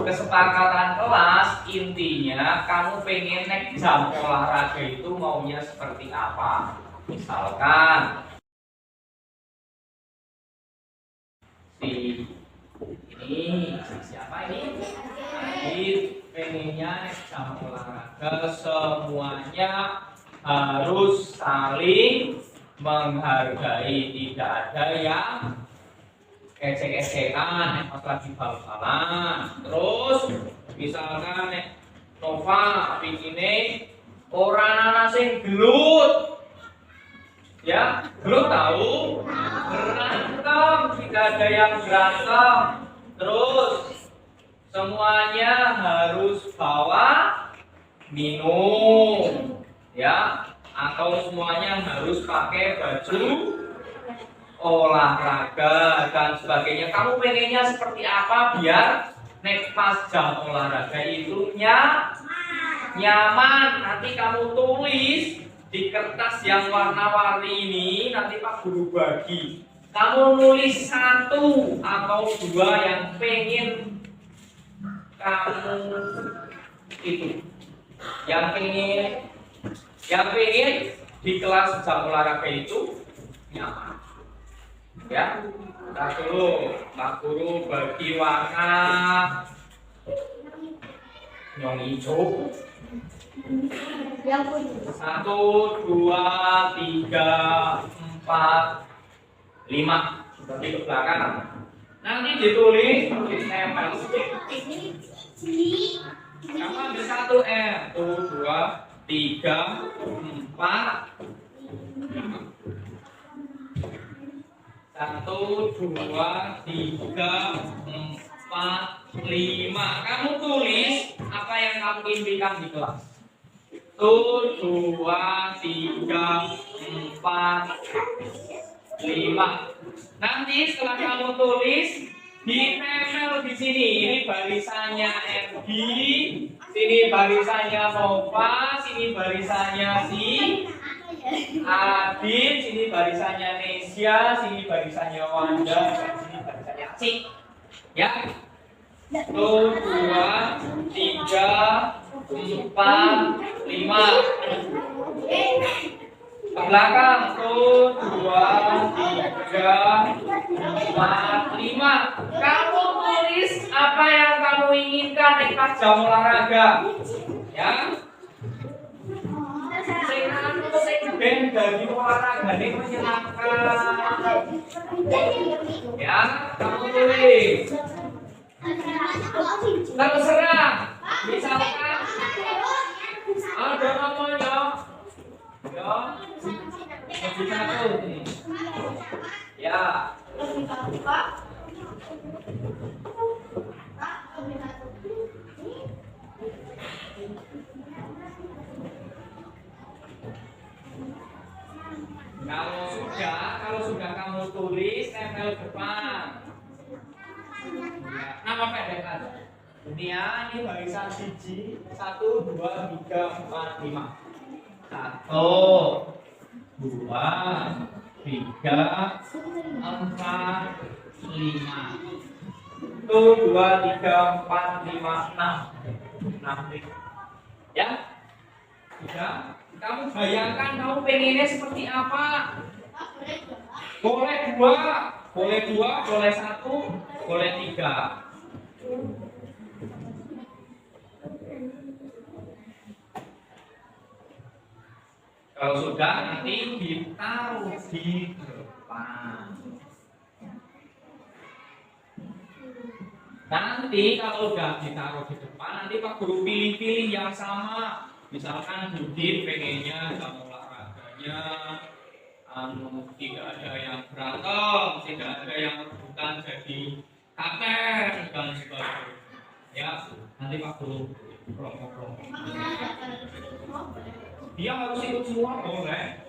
Kesepakatan kelas intinya kamu pengen naik jam olahraga itu maunya seperti apa. Misalkan siapa ini? Adit pengennya naik jam olahraga semuanya harus saling menghargai, tidak ada yang ecek-ecekan pas lagi bal-balan. Terus misalkan Nova pikine orang anak sing gelut, ya gelut tahu berantem, tidak ada yang berantem. Terus semuanya harus bawa minum, ya, atau semuanya harus pakai baju olahraga dan sebagainya. Kamu pengennya seperti apa biar naik pas jam olahraga itu nyaman. Nanti kamu tulis di kertas yang warna-warni ini, nanti Pak Guru bagi. Kamu nulis 1 atau 2 yang pengen kamu itu, yang pengen di kelas jam olahraga itu nyaman. Ya, Pak Guru bagi warna yang hijau. 1, 2, 3, 4, 5 di belakang. Nanti ditulis, ditempel. Kamu ambil 1 M. 1, 2, 3, 4, 5. 1, 2, 3, 4, 5. Kamu tulis apa yang kamu impikan di kelas. 1, 2, 3, 4, 5. Nanti setelah kamu tulis, ditempel di sini. Ini barisannya FD, sini barisannya Nova, sini barisannya si Adit, sini barisannya Nesia, sini barisannya Wanda, dan sini barisannya Cik. Ya. 1, 2, 3, 4, 5. Ke belakang. 1, 2, 3, 4, 5. Kamu tulis apa yang kamu inginkan di pas jam olahraga. Ya. Ben dari olahraga ini menyenangkan. Ya, kamu tulis. Terserah. Misalkan ada namanya, ya, lebih 1 nih. Ya. Kalau sudah kamu tulis, tempel depan. Ya, nama pendek aja. Ini barisan siji, 1, 2, 3, 4, 5. 1, 2, 3, 4, 5. 1, 2, 3, 4, 5, 6. 6. Ya? Sudah? Kamu bayangkan kamu pengennya seperti apa? Boleh 2, boleh 1, boleh 3. Kalau sudah nanti ditaruh di depan. Nanti kalau sudah ditaruh di depan, nanti Pak Guru pilih-pilih yang sama. Misalkan Budin pengennya jam olahraganya tidak ada yang berantem, tidak ada yang rebutan jadi kapten dan sebagainya. Ya, nanti Pak Guru promo-promo. Dia harus ikut semua, boleh.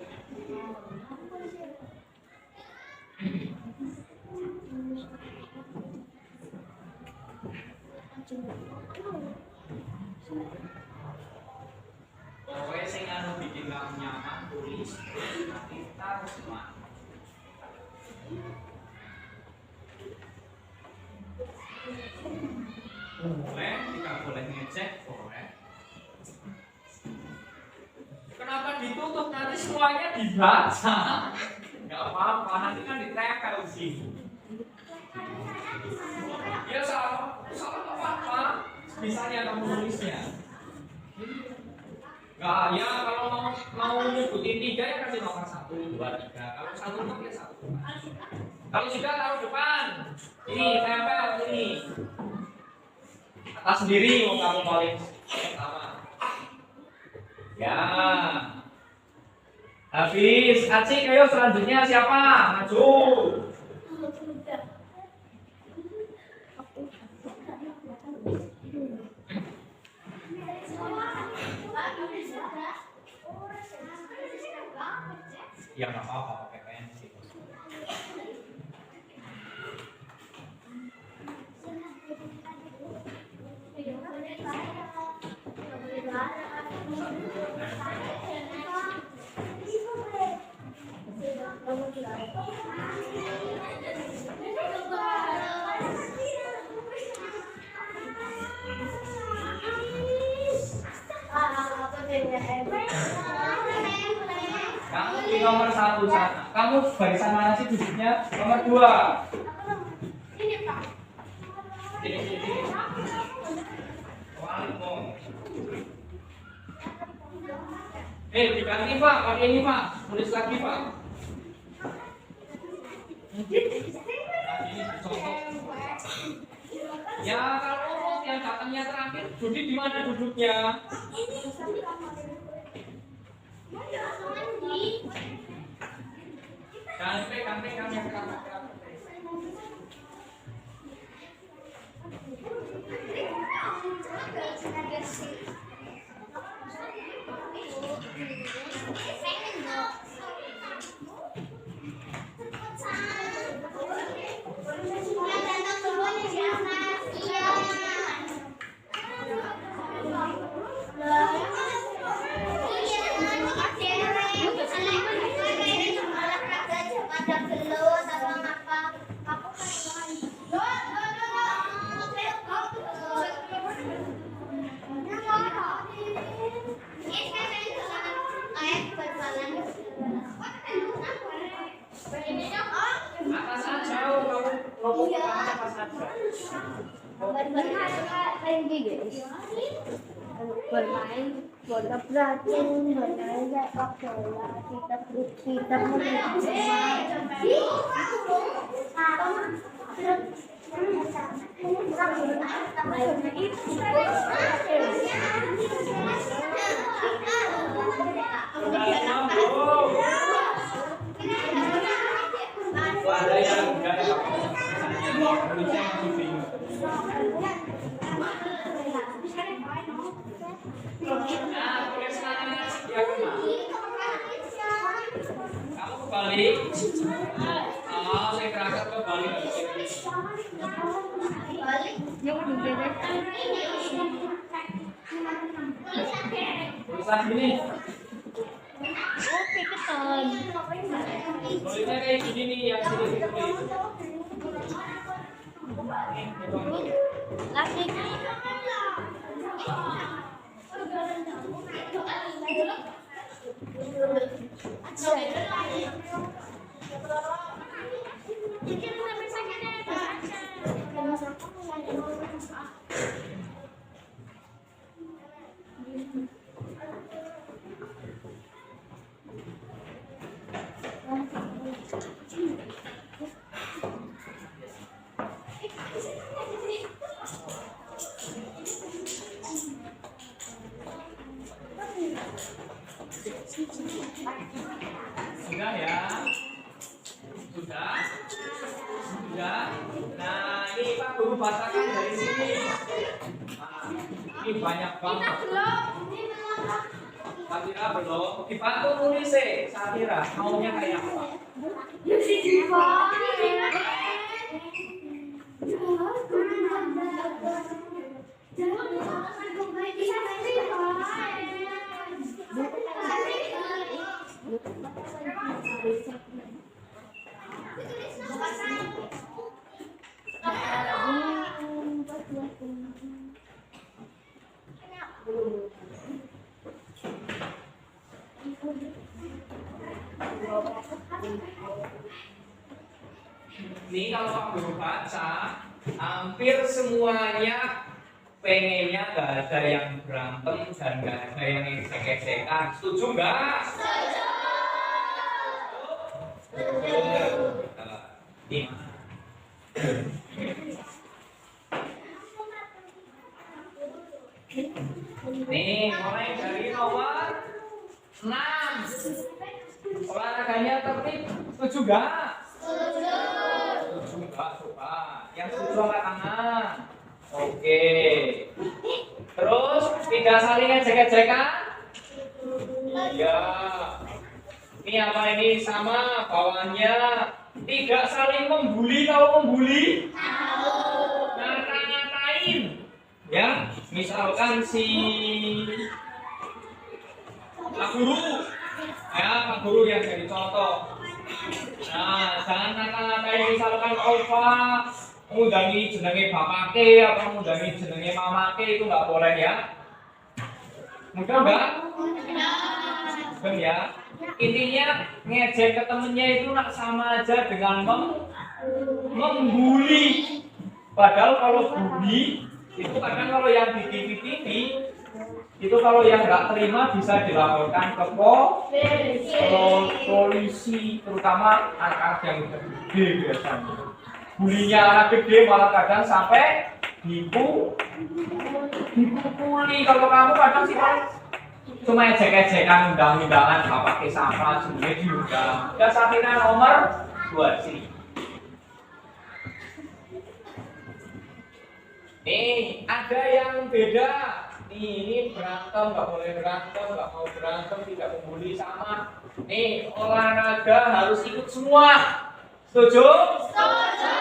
Pokoknya sing anu bikin kamu nyaman, tulis nanti taruh semua. Boleh, tidak boleh ngecek, boleh. Kenapa ditutup? Nanti semuanya dibaca. Nggak apa-apa, nanti kan ditempel sih. Ya salah apa-apa. Misalnya kamu nulisnya. Nggak, ya kalau mau nyebutin 3 ya kasih nomor 1, 2, 3. Kalau 1 ya 1. Kalau 3 taruh depan. Ini tempel ini. Atas sendiri mau kamu paling pertama. Ya. Habis. Acik, ayo selanjutnya siapa? Maju. Ya nggak apa-apa pakai pensil. Kamu di nomor 1 sana. Kamu barisan mana sih duduknya? Nomor 2. Ini Pak. Sini. Diganti Pak, pakai ini Pak. Tulis lagi Pak. Ya kalau yang datangnya terakhir, duduk di mana duduknya? Ganti yang sekarang. Atas saja, kamu lompat atas saja. Bermain bola beracun, bermain sepak bola, kita Ada yang enggak tulisnya masih bingung. Nah, tuliskan ya kamu kembali. Saya kerasa kembali. Tulisan sini. Tulisnya kayak gini nih, yang sini ditulis. lagi Sudah ya? Sudah? Sudah? Nah, ini Pak Guru bacakan dari sini. Nah, ini banyak banget. Satira belum. Dibantu nulis sih, Satira. Maunya kayak apa? ini kalau Pak Guru baca, hampir semuanya pengennya gak ada yang berantem dan gak ada yang ejek-ejekan. Setuju nggak? Setuju. Nih, mulai dari nomor 6. Olahraganya tertib. Setuju nggak? Setuju. Setuju nggak? Coba. Yang setuju angkat tangan. Oke. Terus tidak saling ejek-ejekan? Iya. Ini apa ini sama bawahnya? Tidak saling membuli. Kalau membuli? Ngata-ngatain. Ya, misalkan si Pak Guru, ya Pak Guru yang jadi contoh. Nah, jangan ngata-ngatain misalkan Ova ngudangi jenenge bapake atau ngudangi jenenge mamake, itu nggak boleh ya. Mudah nggak? Mudah ya. Intinya ngejek ke temennya itu sama aja dengan membuli. Padahal kalau bully itu kadang kalau yang di TV itu kalau yang nggak terima bisa dilaporkan ke polisi, terutama anak-anak yang udah gede biasanya. Bulinya anak gede malah kadang sampai dipukuli. Kalau kamu kadang sih cuma ejek-ejekan, undang-undangan, nggak pakai sama, sebenarnya diundang. Dan sampingnya nomor 2 sini. Nih, ada yang beda. Nih, ini berantem, nggak boleh berantem, nggak mau berantem, tidak membuli sama. Nih, olahraga harus ikut semua. Setuju? Setuju.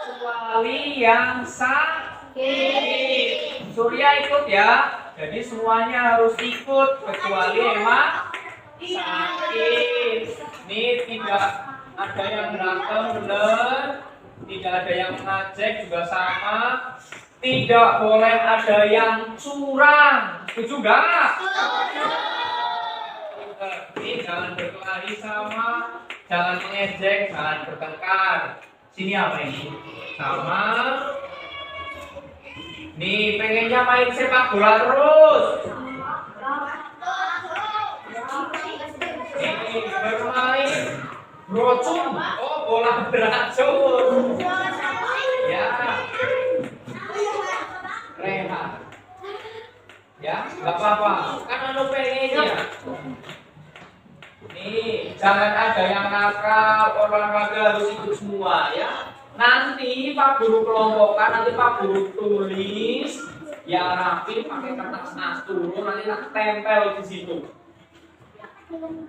Kecuali yang sakit. Surya ikut ya. Jadi semuanya harus ikut kecuali emang sakit. Nih, tidak ada yang berantem, bener. Tidak ada yang mengajak juga sama. Tidak boleh ada yang curang. Setuju nggak? Setuju. Ini jangan berkelahi sama, jangan mengejek, jangan bertengkar. Sini apa ini? Sama. Nih pengennya main sepak bola terus. Ini bermain racun. Oh, bola beracun. Ya. Rehat. Ya, nggak apa-apa. Kan anu pengennya. Nih, jangan ada yang nakal, olahraga harus ikut semua ya. Nanti Pak Guru kelompokkan, nanti Pak Guru tulis yang rapi pakai kertas nas turun, nanti tak tempel di situ.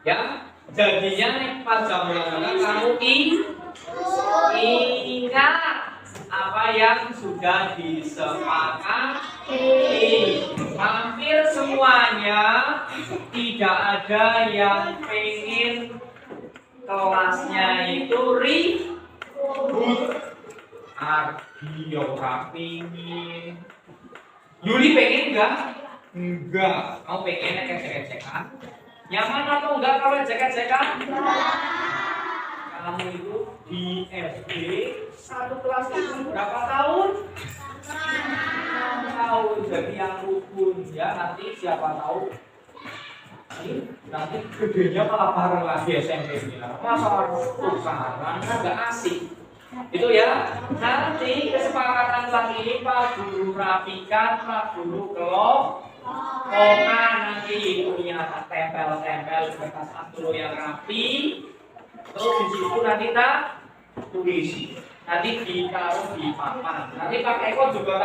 Ya, jadinya pas jam olahraga kamu ingat apa yang sudah disepakati. Hampir semuanya tidak ada yang pengen kelasnya itu ribut. Ardi pingin. Yuli pengen enggak? Enggak. Kamu pengennya ejek-ejekan? Nyaman atau enggak kalau ejek-ejekan? Kamu itu di SD satu kelas itu berapa tahun? 6 tahun. Jadi yang rukun ya, nanti siapa tahu nanti gedenya malah bareng lagi SMP-nya. Masa tukaran kan nggak asik. Itu ya. Nanti kesepakatan lagi Pak Guru rapikan, Pak Guru kelompokkan nanti punya tempel-tempel di kertas dulu yang rapi. Terus di situ nanti tak tulis. Nanti ditaruh di papan. Nanti Pak Eko juga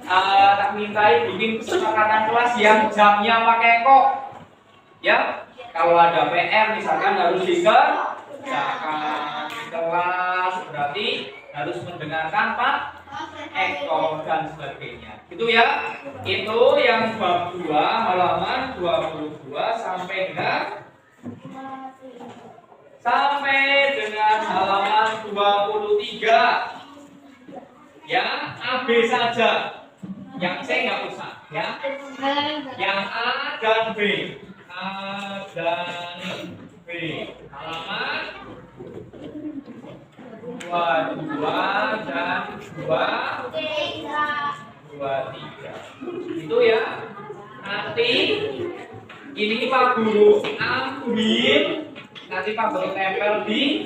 tak mintai bikin kesepakatan kelas yang jamnya Pak Eko. Ya, kalau ada PR misalkan harus dikerjakan kelas, berarti harus mendengarkan Pak Eko dan sebagainya. Itu ya. Itu yang bab 2 halaman 22 sampai dengan halaman 23. Ya, AB saja. Yang C nggak usah, ya. Yang A dan B. A dan B. Halaman dua dan dua, dua tiga. Itu ya. Nanti ini Pak Guru ambil, nanti Pak Guru tempel di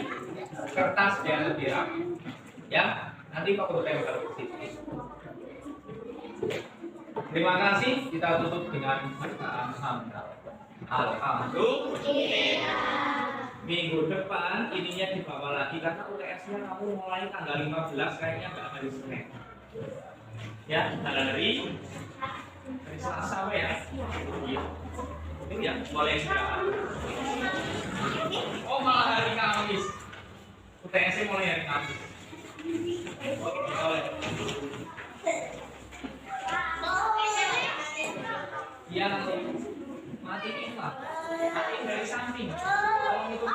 kertas biar lebih rapi. Ya, nanti Pak Guru tempel di sini. Terima kasih. Kita tutup dengan bacaan hamdal. Alhamdulillah. Minggu depan ininya dibawa lagi karena UTS-nya kamu mulai tanggal 15 kayaknya nggak hari Senin. Ya, hari Selasa ya. Iya. Ini ya, boleh istirahat. Oh, malah hari Kamis. UTS-nya mulai hari Kamis. Boleh. Iya nanti matiin lah, matiin dari samping. Tolong itu.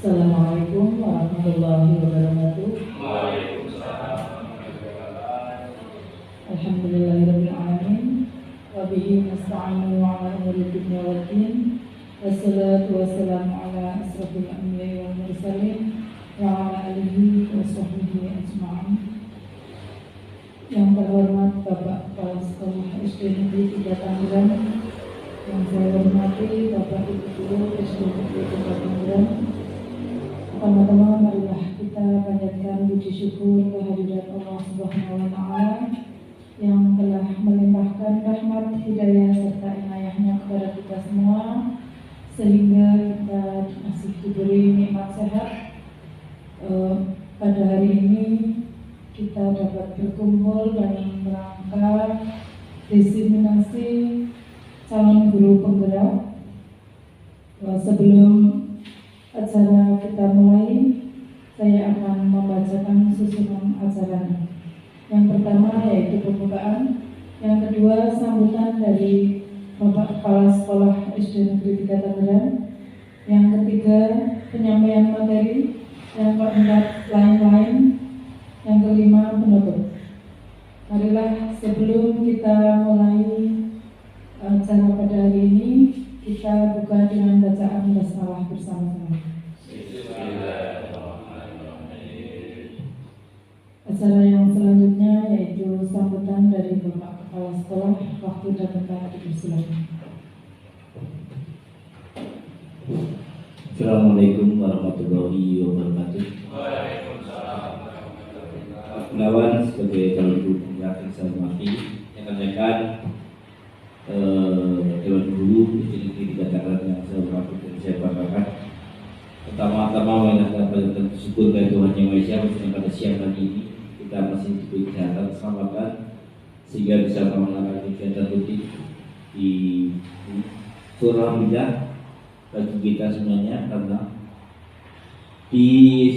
Assalamualaikum warahmatullahi wabarakatuh. Alhamdulillahirabbil alamin wa bihi nasta'inu ala umuri dunya waddin. Wassalatu wassalamu ala asrofil anbiya'i wal mursalin wa ala alihi wa sahbihi ajma'in. Yang terhormat Bapak Kepala Sekolah SD Negeri 3 Tangerang, yang saya hormati Bapak Ibu Guru SD Negeri 3 Tangerang. Pertama-tama marilah kita panjatkan puji syukur kehadirat Allah Subhanahu wa Ta'ala yang telah melimpahkan rahmat, hidayah serta inayahnya kepada kita semua sehingga kita masih diberi nikmat sehat. Pada hari ini kita dapat berkumpul dalam rangka diseminasi calon guru penggerak. Sebelum acara kita mulai, saya akan membacakan susunan acara. Yang pertama yaitu pembukaan, yang kedua sambutan dari Bapak Kepala Sekolah SD Negeri 3 Tangerang, yang ketiga penyampaian materi, yang keempat lain-lain, yang kelima penutup. Marilah sebelum kita mulai acara pada hari ini, kita buka dengan bacaan basmalah bersama-sama. Acara yang selanjutnya yaitu sambutan dari Bapak Kepala Sekolah. Waktu dan tempat dipersilakan. Assalamualaikum warahmatullahi wabarakatuh. Gunawan sebagai calon guru penggerak yang saya hormati, yang akan Dewan Guru di Tangerang yang saya hormati dan saya banggakan. Pertama-tama mengucapkan banyak bersyukur kepada Tuhan Yang Maha Esa pada siang hari ini kita masih diberi kesehatan, keselamatan sehingga bisa melaksanakan kegiatan rutin di surah Alhamdulillah bagi kita semuanya, karena di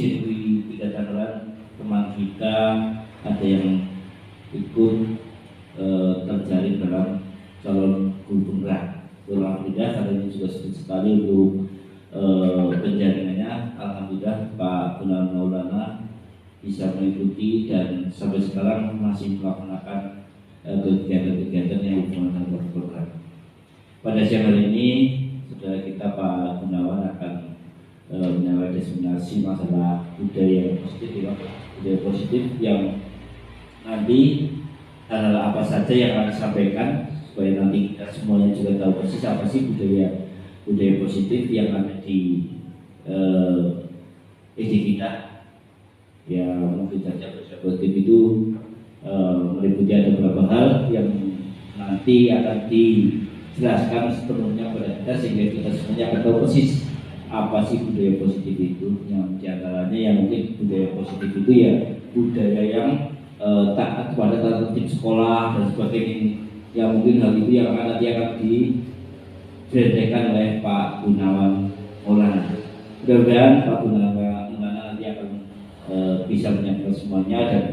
sini di Tangerang teman kita ada yang ikut terjaring dalam calon guru penggerak. Alhamdulillah hari ini juga sedikit sekali untuk penjaringannya. Alhamdulillah Pak Gunawan Maulana bisa mengikuti dan sampai sekarang masih melaksanakan kegiatan-kegiatan yang berhubungan dengan program. Pada siang hari ini saudara kita Pak Gunawan akan menyampaikan diseminasi masalah budaya positif yang nanti hal apa saja yang akan disampaikan supaya nanti kita semuanya juga tahu persis apa sih budaya positif yang ada di SD kita. Ya mungkin saja budaya positif itu meliputi ada beberapa hal yang nanti akan dijelaskan sepenuhnya kepada kita sehingga kita semuanya akan tahu persis apa sih budaya positif itu. Yang diantaranya yang mungkin budaya positif itu ya budaya yang taat kepada tata tertib sekolah dan sebagainya. Ya mungkin hal itu yang nanti akan dijelaskan oleh Pak Gunawan Maulana. Mudah-mudahan Pak Gunawan Maulana nanti akan bisa menyampaikan semuanya, dan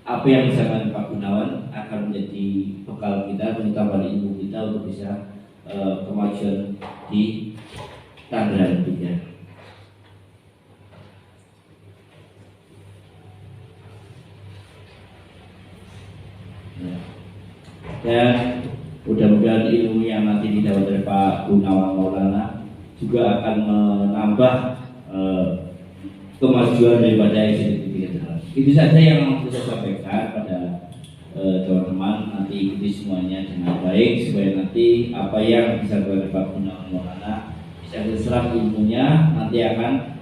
apa yang disampaikan Pak Gunawan akan menjadi bekal kita, menambah ilmu kita untuk bisa kemajuan di Tangerang juga. Dan mudah-mudahan ilmu yang nanti didapat dari Pak Gunawan Maulana juga akan menambah kemajuan daripada SD 3. Itu saja yang bisa saya sampaikan pada teman-teman. Nanti ikuti semuanya dengan baik supaya nanti apa yang disampaikan oleh Pak Gunawan Maulana bisa terserap ilmunya nanti akan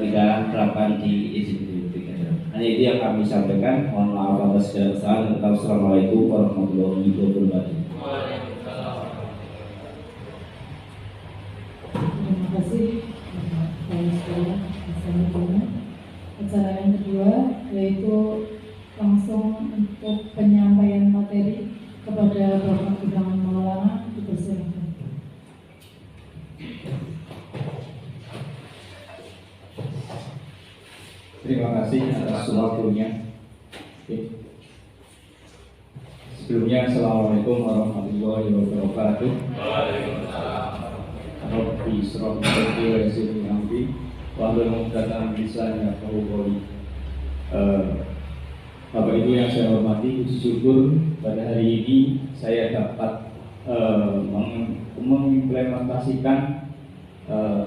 kita terapkan di SD 3. Hanya itu yang kami sampaikan. Mohon maaf atas segala kesalahan. Wassalamualaikum warahmatullahi wabarakatuh. Terima kasih Bapak sekalian. Acara yang kedua yaitu langsung untuk penyampaian materi kepada Bapak Gunawan Maulana, dipersilakan. Terima kasih atas waktunya. Sebelumnya, Assalamualaikum warahmatullahi wabarakatuh. Rabbi shrah li sadri wa yassir li amri wahlul 'uqdatam min lisani yafqahu qawli. Bapak Ibu yang saya hormati, puji syukur pada hari ini saya dapat mengimplementasikan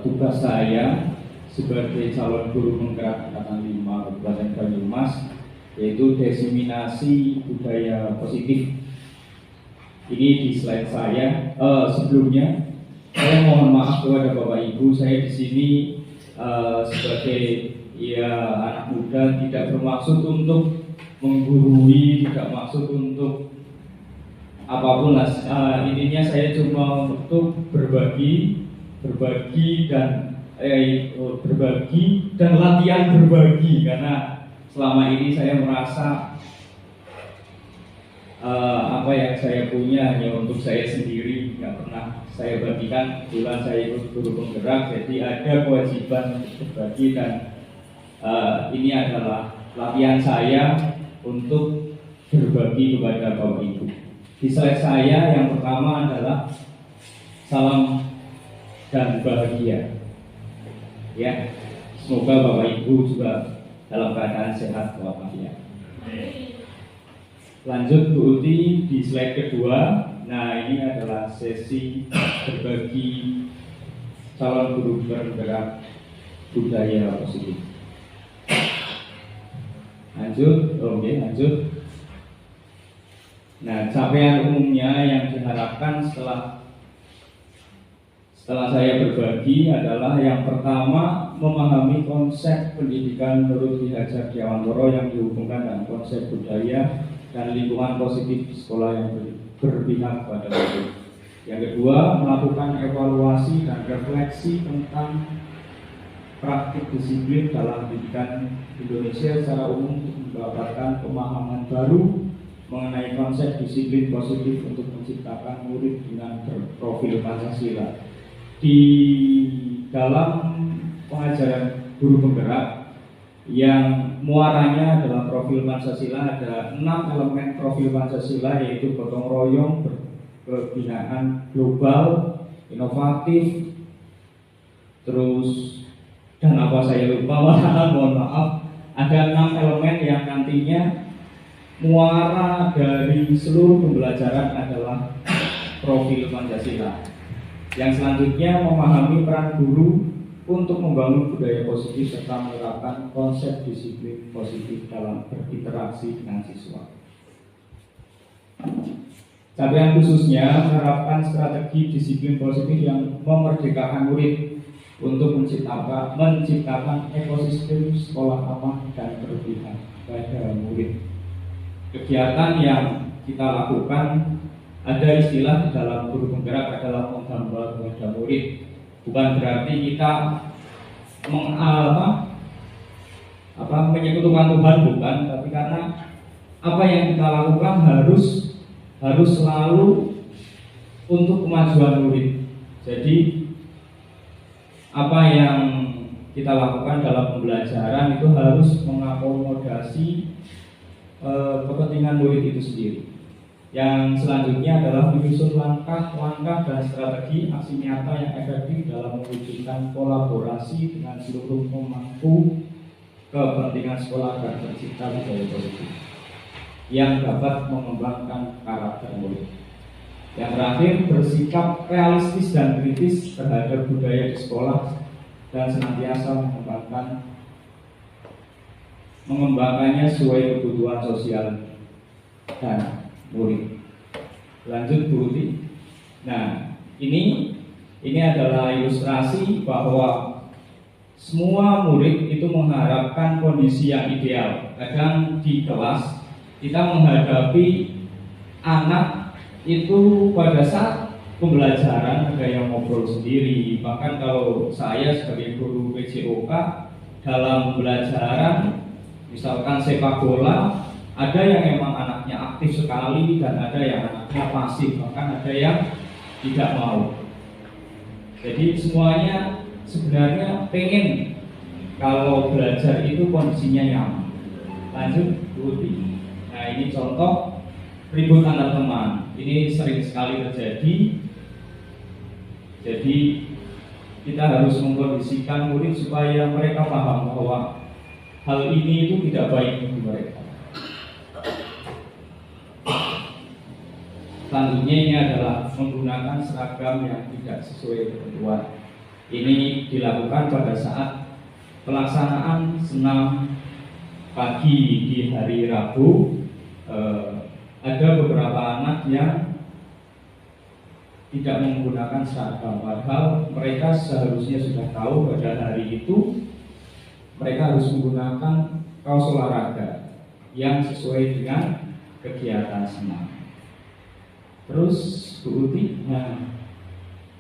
tugas saya sebagai calon guru penggerak Angkatan 5 Kabupaten Banyumas, yaitu diseminasi budaya positif. Ini di slide saya. Sebelumnya saya mohon maaf kepada Bapak Ibu, saya di sini sebagai anak muda, tidak bermaksud untuk menggurui, tidak maksud untuk apapun lah. Intinya saya cuma untuk berbagi dan latihan berbagi, karena selama ini saya merasa apa yang saya punya hanya untuk saya sendiri, nggak pernah saya bagikan. Kebetulan saya ikut guru penggerak, jadi ada kewajiban untuk berbagi, dan ini adalah latihan saya untuk berbagi kepada Bapak Ibu. Di slide saya yang pertama adalah salam dan bahagia. Ya, semoga Bapak Ibu juga dalam keadaan sehat walafiat. Lanjut Bu Uti di slide kedua. Nah, ini adalah sesi berbagi calon guru penggerak budaya positif. Lanjut. Nah, capaian umumnya yang diharapkan setelah saya berbagi adalah yang pertama, memahami konsep pendidikan menurut Ki Hajar Dewantara yang dihubungkan dengan konsep budaya dan lingkungan positif di sekolah yang berpihak pada murid. Yang kedua, melakukan evaluasi dan refleksi tentang praktik disiplin dalam pendidikan Indonesia secara umum untuk mendapatkan pemahaman baru mengenai konsep disiplin positif untuk menciptakan murid dengan berprofil Pancasila. Di dalam pengajaran guru penggerak yang muaranya dalam profil Pancasila, ada 6 elemen profil Pancasila, yaitu gotong royong, pembinaan global, inovatif, terus dan apa saya lupa, mohon maaf. Ada 6 elemen yang nantinya muara dari seluruh pembelajaran adalah profil Pancasila. Yang selanjutnya, memahami peran guru untuk membangun budaya positif serta menerapkan konsep disiplin positif dalam berinteraksi dengan siswa. Capaian khususnya menerapkan strategi disiplin positif yang memerdekakan murid untuk menciptakan ekosistem sekolah aman dan berpihak pada murid. Kegiatan yang kita lakukan, ada istilah di dalam guru penggerak adalah menggambar kepada murid. Bukan berarti kita menyekutukan Tuhan, bukan, tapi karena apa yang kita lakukan harus selalu untuk kemajuan murid. Jadi apa yang kita lakukan dalam pembelajaran itu harus mengakomodasi kepentingan murid itu sendiri. Yang selanjutnya adalah menyusun langkah-langkah dan strategi aksi nyata yang efektif dalam mewujudkan kolaborasi dengan seluruh pemangku kepentingan sekolah agar tercipta budaya positif yang dapat mengembangkan karakter murid. Yang terakhir, bersikap realistis dan kritis terhadap budaya di sekolah dan senantiasa mengembangkannya sesuai kebutuhan sosial dan murid. Lanjut Bu Uti. Nah, ini adalah ilustrasi bahwa semua murid itu mengharapkan kondisi yang ideal. Kadang di kelas kita menghadapi anak itu pada saat pembelajaran ada yang ngobrol sendiri. Bahkan kalau saya sebagai guru PJOK dalam pembelajaran misalkan sepak bola, ada yang memang anaknya aktif sekali dan ada yang anaknya pasif, bahkan ada yang tidak mau. Jadi semuanya sebenarnya pengen kalau belajar itu kondisinya nyaman. Lanjut Bu Uti. Nah, ini contoh ribut antar teman. Ini sering sekali terjadi. Jadi kita harus mengkondisikan murid supaya mereka paham bahwa hal ini itu tidak baik bagi mereka. Selanjutnya ini adalah menggunakan seragam yang tidak sesuai ketentuan. Ini dilakukan pada saat pelaksanaan senam pagi di hari Rabu. Ada beberapa anak yang tidak menggunakan seragam, padahal mereka seharusnya sudah tahu pada hari itu mereka harus menggunakan kaos olahraga yang sesuai dengan kegiatan senam. Terus Bu Uti, nah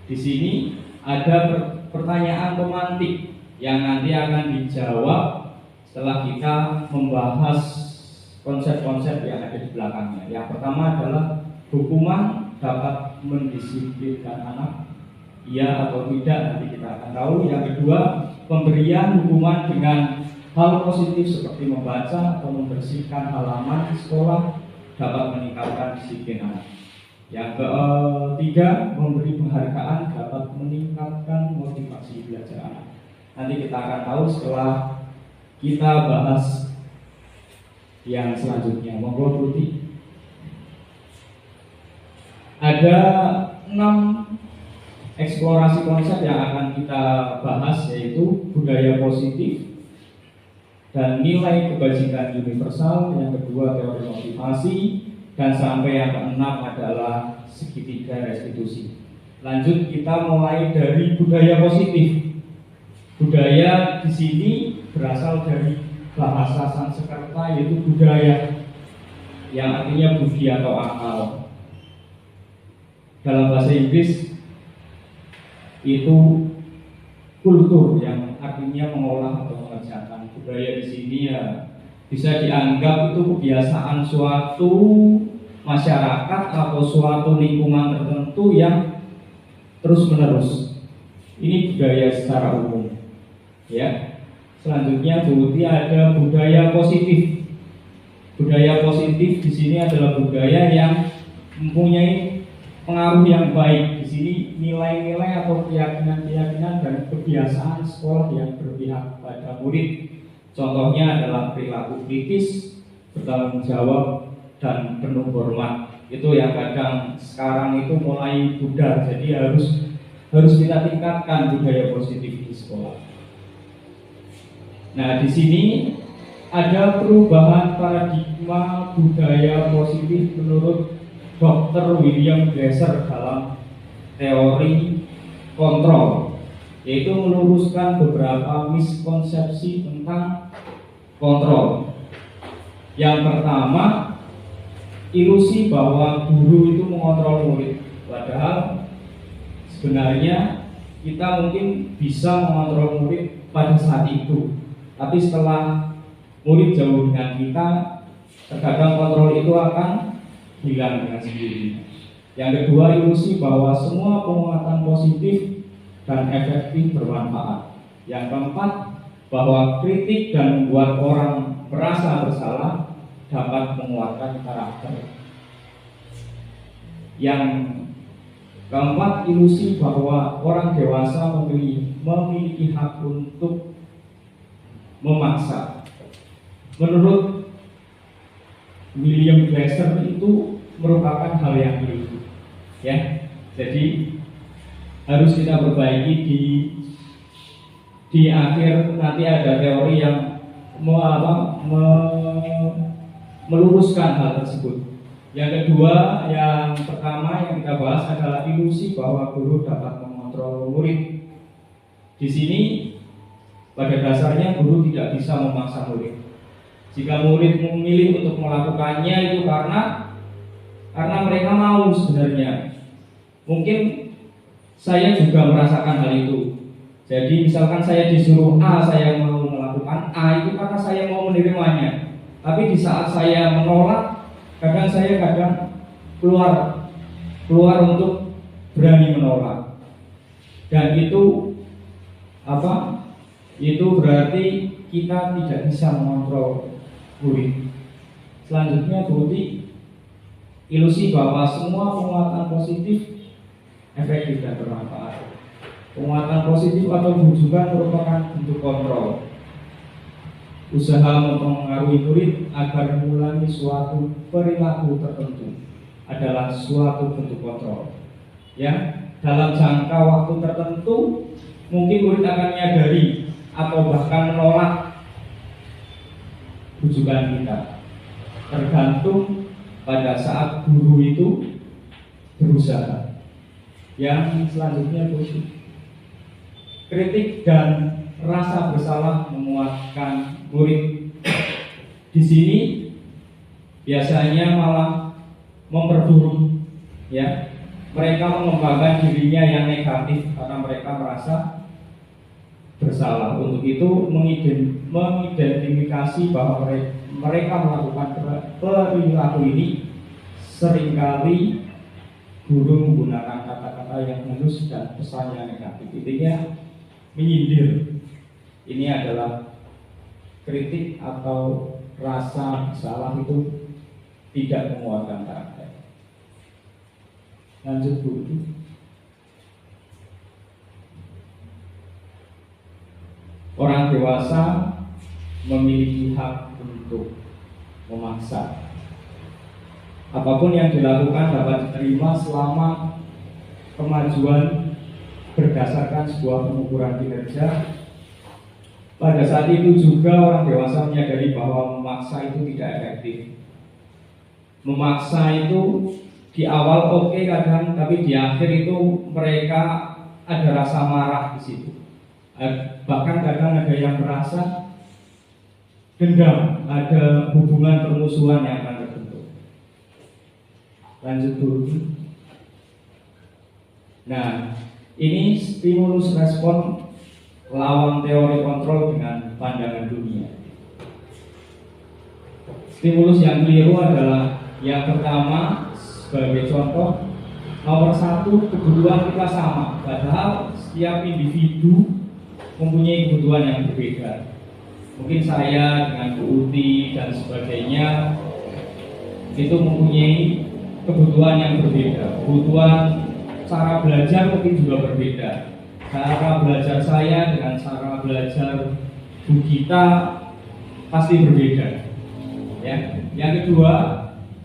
di sini ada pertanyaan pemantik yang nanti akan dijawab setelah kita membahas konsep-konsep yang ada di belakangnya. Yang pertama adalah hukuman dapat mendisiplinkan anak, iya atau tidak, nanti kita akan tahu. Yang kedua, pemberian hukuman dengan hal positif seperti membaca atau membersihkan halaman di sekolah dapat meningkatkan disiplin anak. Yang ketiga, memberi penghargaan dapat meningkatkan motivasi belajar anak. Nanti kita akan tahu setelah kita bahas yang selanjutnya. Monggo Putih. Ada 6 eksplorasi konsep yang akan kita bahas, yaitu budaya positif dan nilai kebajikan universal. Yang kedua, teori motivasi, dan sampai yang keenam adalah segitiga restitusi. Lanjut, kita mulai dari budaya positif. Budaya di sini berasal dari bahasa Sanskerta, yaitu budaya, yang artinya budi atau akal. Dalam bahasa Inggris itu kultur, yang artinya mengolah atau mengerjakan. Budaya di sini ya bisa dianggap itu kebiasaan suatu masyarakat atau suatu lingkungan tertentu yang terus menerus. Ini budaya secara umum, ya. Selanjutnya Bu Uti, ada budaya positif. Budaya positif di sini adalah budaya yang mempunyai pengaruh yang baik. Di sini nilai-nilai atau keyakinan-keyakinan dan kebiasaan sekolah yang berpihak pada murid. Contohnya adalah perilaku kritis, bertanggung jawab, dan penuh hormat. Itu yang kadang sekarang itu mulai pudar. Jadi harus kita tingkatkan budaya positif di sekolah. Nah, di sini ada perubahan paradigma budaya positif menurut Dr. William Glasser dalam teori kontrol, yaitu meluruskan beberapa miskonsepsi tentang kontrol. Yang pertama, ilusi bahwa guru itu mengontrol murid, padahal sebenarnya kita mungkin bisa mengontrol murid pada saat itu, tapi setelah murid jauh dengan kita, terkadang kontrol itu akan hilang dengan sendirinya. Yang kedua, ilusi bahwa semua penguatan positif dan efektif bermanfaat. Yang keempat, bahwa kritik dan membuat orang merasa bersalah dapat menguatkan karakter. Yang keempat, ilusi bahwa orang dewasa memiliki hak untuk memaksa. Menurut William Glasser itu merupakan hal yang keliru, ya. Jadi harus kita perbaiki di akhir nanti ada teori yang meluruskan hal tersebut. Yang kedua, yang pertama yang kita bahas adalah ilusi bahwa guru dapat mengontrol murid. Di sini pada dasarnya guru tidak bisa memaksa murid. Jika murid memilih untuk melakukannya itu karena mereka mau sebenarnya. Mungkin saya juga merasakan hal itu. Jadi misalkan saya disuruh A, saya mau melakukan A itu karena saya mau menerimanya. Tapi di saat saya menolak, kadang keluar untuk berani menolak. Dan itu itu berarti kita tidak bisa mengontrol murid. Selanjutnya berarti ilusi bahwa semua penguatan positif efektif dan bermanfaat. Penguatan positif atau bujukan merupakan bentuk kontrol. Usaha mempengaruhi murid agar mengulangi suatu perilaku tertentu adalah suatu bentuk kontrol. Ya, dalam jangka waktu tertentu mungkin murid akan menyadari atau bahkan menolak bujukan kita. Tergantung pada saat guru itu berusaha. Yang selanjutnya kritik dan rasa bersalah menguatkan murid. Di sini biasanya malah memperburuk, ya. Mereka mengembangkan dirinya yang negatif karena mereka merasa bersalah. Untuk itu mengidentifikasi bahwa mereka melakukan perilaku ini. Seringkali guru menggunakan kata-kata yang halus dan pesan yang negatif. Intinya menyindir. Ini adalah kritik atau rasa bersalah itu tidak menguatkan karakter. Lanjut dulu. Orang dewasa memiliki hak untuk memaksa. Apapun yang dilakukan dapat diterima selama kemajuan berdasarkan sebuah pengukuran kinerja. Pada saat itu juga orang dewasa menyadari bahwa memaksa itu tidak efektif. Memaksa itu di awal oke kadang, tapi di akhir itu mereka ada rasa marah di situ. Bahkan kadang ada yang merasa dendam, ada hubungan permusuhan yang akan terbentuk. Lanjut dulu. Nah, ini stimulus respon lawan teori kontrol dengan pandangan dunia. Stimulus yang keliru adalah yang pertama, sebagai contoh, nomor satu, kebutuhan kita sama, padahal setiap individu mempunyai kebutuhan yang berbeda. Mungkin saya dengan Bu Uti dan sebagainya itu mempunyai kebutuhan yang berbeda. Kebutuhan cara belajar mungkin juga berbeda. Cara belajar saya dengan cara belajar Bu Gita pasti berbeda. Ya. Yang kedua,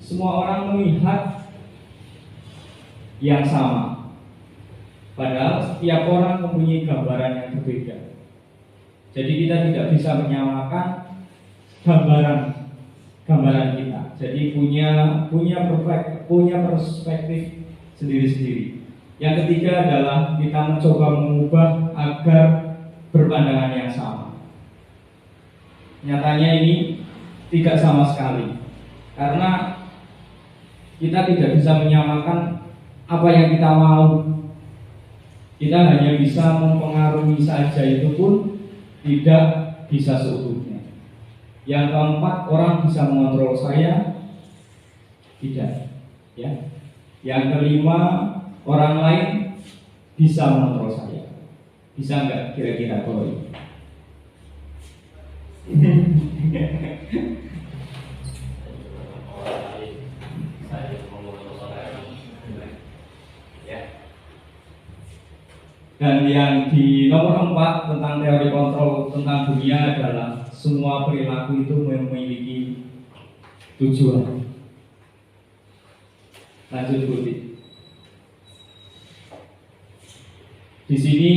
semua orang melihat yang sama, padahal setiap orang mempunyai gambaran yang berbeda. Jadi kita tidak bisa menyamakan gambaran kita. Jadi punya punya perspektif sendiri-sendiri. Yang ketiga adalah kita mencoba mengubah agar berpandangan yang sama. Nyatanya ini tidak sama sekali, karena kita tidak bisa menyamakan apa yang kita mau. Kita hanya bisa mempengaruhi saja, itu pun tidak bisa seutuhnya. Yang keempat, orang bisa mengontrol saya, tidak. Ya. Yang kelima, orang lain bisa mengontrol saya. Bisa nggak kira-kira kalau ini? Dan yang di nomor 4 tentang teori kontrol tentang dunia adalah semua perilaku itu memiliki tujuan. Lanjut Budi. Di sini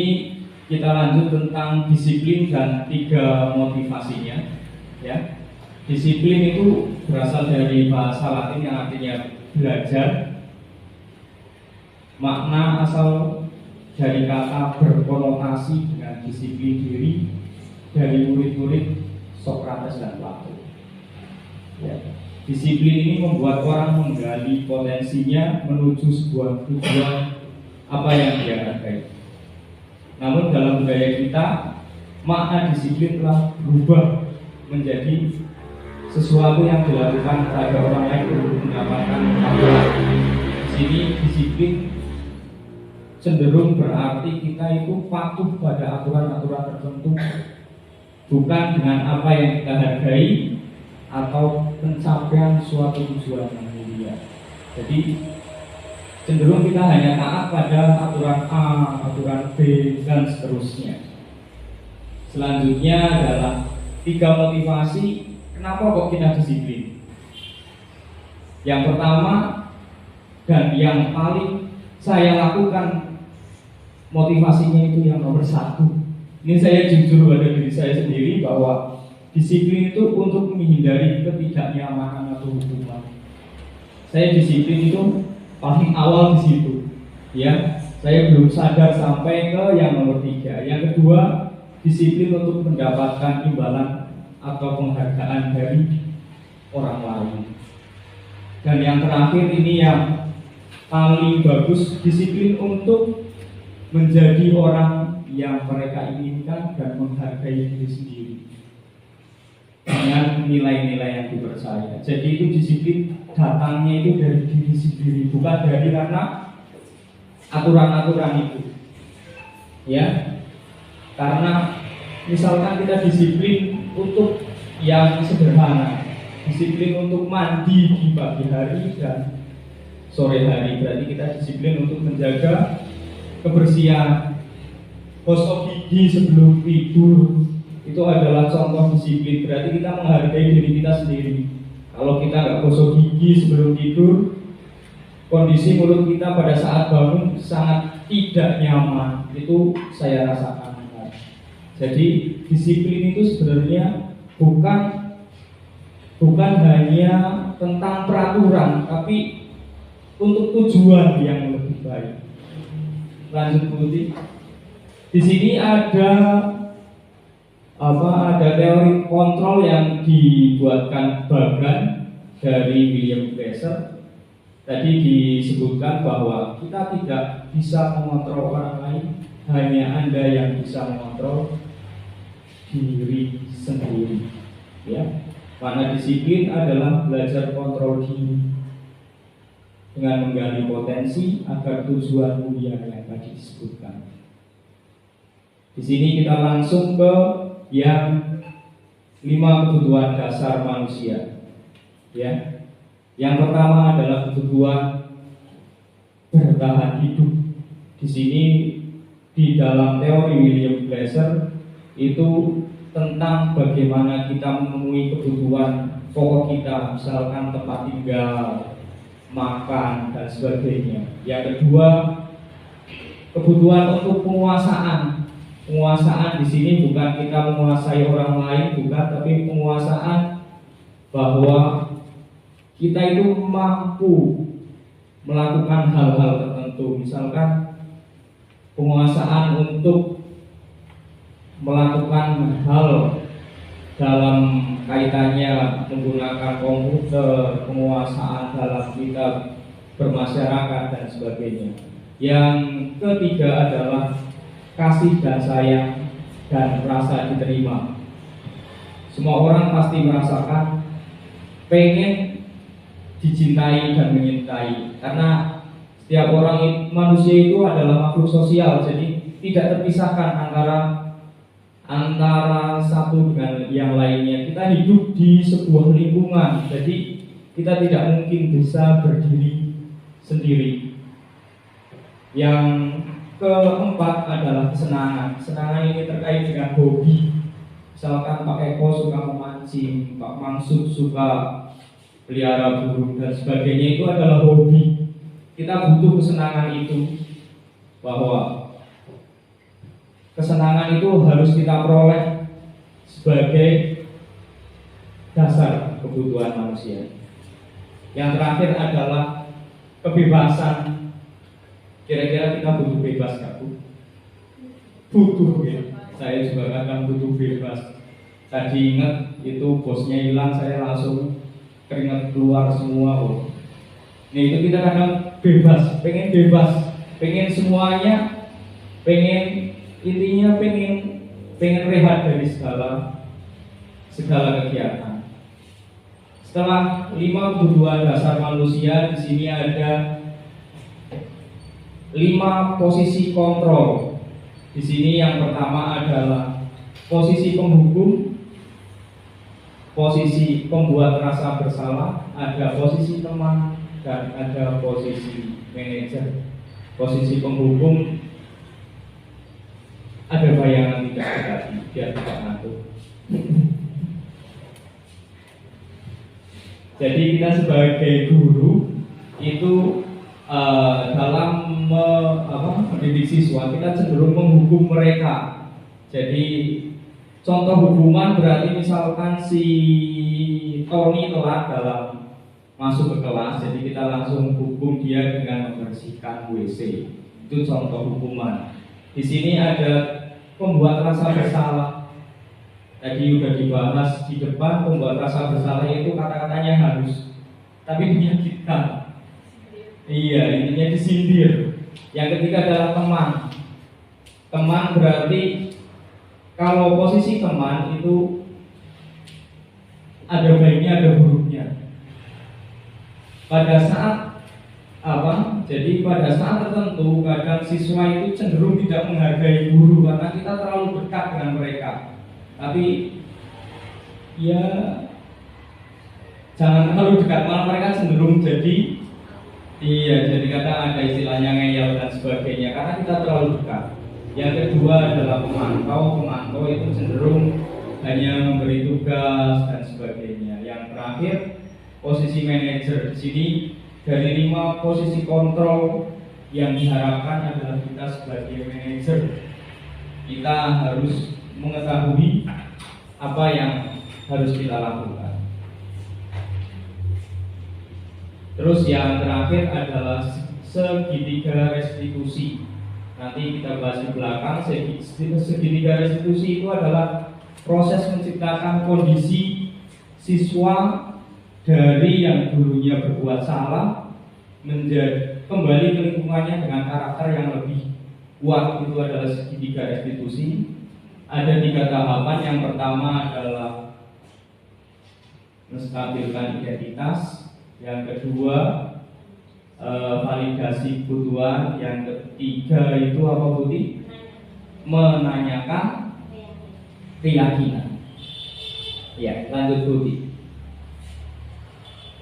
kita lanjut tentang disiplin dan 3 motivasinya. Ya, disiplin itu berasal dari bahasa Latin yang artinya belajar. Makna asal dari kata berkonotasi dengan disiplin diri dari murid-murid Sokrates dan Plato. Ya. Disiplin ini membuat orang menggali potensinya menuju sebuah tujuan apa yang dia hargai. Namun dalam budaya kita, makna disiplin telah berubah menjadi sesuatu yang dilakukan pada orang lain untuk mendapatkan keadilan. Di sini disiplin cenderung berarti kita itu patuh pada aturan-aturan tertentu, bukan dengan apa yang kita hargai atau pencapaian suatu tujuan yang mulia. Jadi cenderung kita hanya taat pada aturan A, aturan B, dan seterusnya. Selanjutnya adalah 3 motivasi kenapa kok kita disiplin. Yang pertama dan yang paling saya lakukan, motivasinya itu yang nomor 1. Ini saya jujur pada diri saya sendiri bahwa disiplin itu untuk menghindari ketidaknyamanan atau hukuman. Saya disiplin itu paling awal di situ. Ya, saya belum sadar sampai ke yang nomor 3. Yang kedua, disiplin untuk mendapatkan imbalan atau penghargaan dari orang lain. Dan yang terakhir ini yang paling bagus, disiplin untuk menjadi orang yang mereka inginkan dan menghargai diri sendiri dengan nilai-nilai yang dipercaya. Jadi itu disiplin datangnya itu dari diri sendiri, bukan dari karena aturan-aturan itu. Ya, karena misalkan kita disiplin untuk yang sederhana, disiplin untuk mandi di pagi hari dan sore hari, berarti kita disiplin untuk menjaga kebersihan, gosok gigi sebelum tidur, itu adalah contoh disiplin. Berarti kita menghargai diri kita sendiri. Kalau kita nggak gosok gigi sebelum tidur, kondisi mulut kita pada saat bangun sangat tidak nyaman. Itu saya rasakan. Jadi disiplin itu sebenarnya bukan hanya tentang peraturan, tapi untuk tujuan yang lebih baik. Lanjut Putih. Di sini ada teori kontrol yang dibuatkan Bagan dari William Glasser. Tadi disebutkan bahwa kita tidak bisa mengontrol orang lain, hanya Anda yang bisa mengontrol diri sendiri. Ya, karena disiplin adalah belajar kontrol diri dengan menggali potensi agar tujuan mulia yang tadi disebutkan. Di sini kita langsung ke yang 5 kebutuhan dasar manusia. Ya, yang pertama adalah kebutuhan bertahan hidup. Di sini di dalam teori William Glasser itu tentang bagaimana kita memenuhi kebutuhan pokok kita, misalkan tempat tinggal, makan dan sebagainya. Yang kedua, kebutuhan untuk penguasaan. Penguasaan di sini bukan kita menguasai orang lain, bukan, tapi penguasaan bahwa kita itu mampu melakukan hal-hal tertentu, misalkan penguasaan untuk melakukan hal dalam kaitannya menggunakan komputer, penguasaan dalam kita bermasyarakat dan sebagainya. Yang ketiga adalah kasih dan sayang dan rasa diterima. Semua orang pasti merasakan pengen dicintai dan menyintai, karena setiap orang manusia itu adalah makhluk sosial, jadi tidak terpisahkan antara satu dengan yang lainnya. Kita hidup di sebuah lingkungan, jadi kita tidak mungkin bisa berdiri sendiri. Yang keempat adalah kesenangan. Kesenangan ini terkait dengan hobi. Misalkan Pak Eko suka memancing, Pak Mansur suka pelihara burung dan sebagainya, itu adalah hobi. Kita butuh kesenangan itu, bahwa kesenangan itu harus kita peroleh sebagai dasar kebutuhan manusia. Yang terakhir adalah kebebasan. Kira-kira kita butuh bebas gak, Bu? Butuh ya. Saya juga kadang butuh bebas. Tadi ingat itu bosnya hilang, saya langsung keringat keluar semua, Bu. Nah itu kita kadang bebas, pengen semuanya, intinya pengen rehat dari segala kegiatan. Setelah 5 kebutuhan dasar manusia, di sini ada 5 posisi kontrol. Di sini yang pertama adalah posisi penghukum, posisi pembuat rasa bersalah, ada posisi teman, dan ada posisi manajer. Posisi penghukum ada bayangan tidak tadi, biar tidak ngantuk. Jadi kita sebagai guru itu dalam mendidik siswa, kita cenderung menghukum mereka. Jadi contoh hukuman berarti misalkan si Tony telat dalam masuk ke kelas, jadi kita langsung hukum dia dengan membersihkan WC. Itu contoh hukuman. Di sini ada pembuat rasa bersalah. Tadi sudah dibahas di depan, pembuat rasa bersalah itu kata-katanya halus, tapi menyakitkan. Iya, intinya disindir. Yang ketiga adalah teman. Teman berarti kalau posisi teman itu ada baiknya, ada buruknya. Pada saat Jadi pada saat tertentu kadang siswa itu cenderung tidak menghargai guru karena kita terlalu dekat dengan mereka. Tapi ya jangan terlalu dekat, malah mereka cenderung jadi kadang ada istilahnya ngeyel dan sebagainya karena kita terlalu dekat. Yang kedua adalah pemantau itu cenderung hanya memberi tugas dan sebagainya. Yang terakhir posisi manajer. Di sini dari 5 posisi kontrol yang diharapkan adalah kita sebagai manajer, kita harus mengetahui apa yang harus kita lakukan. Terus yang terakhir adalah segitiga restitusi. Nanti kita bahas di belakang. Segitiga restitusi itu adalah proses menciptakan kondisi siswa dari yang dulunya berbuat salah menjadi kembali ke lingkungannya dengan karakter yang lebih kuat. Itu adalah segitiga restitusi. Ada 3 tahapan. Yang pertama adalah menstabilkan identitas. Yang kedua validasi kebutuhan. Yang ketiga itu apa, Budi? Menanyakan keyakinan. Ya, lanjut, Budi.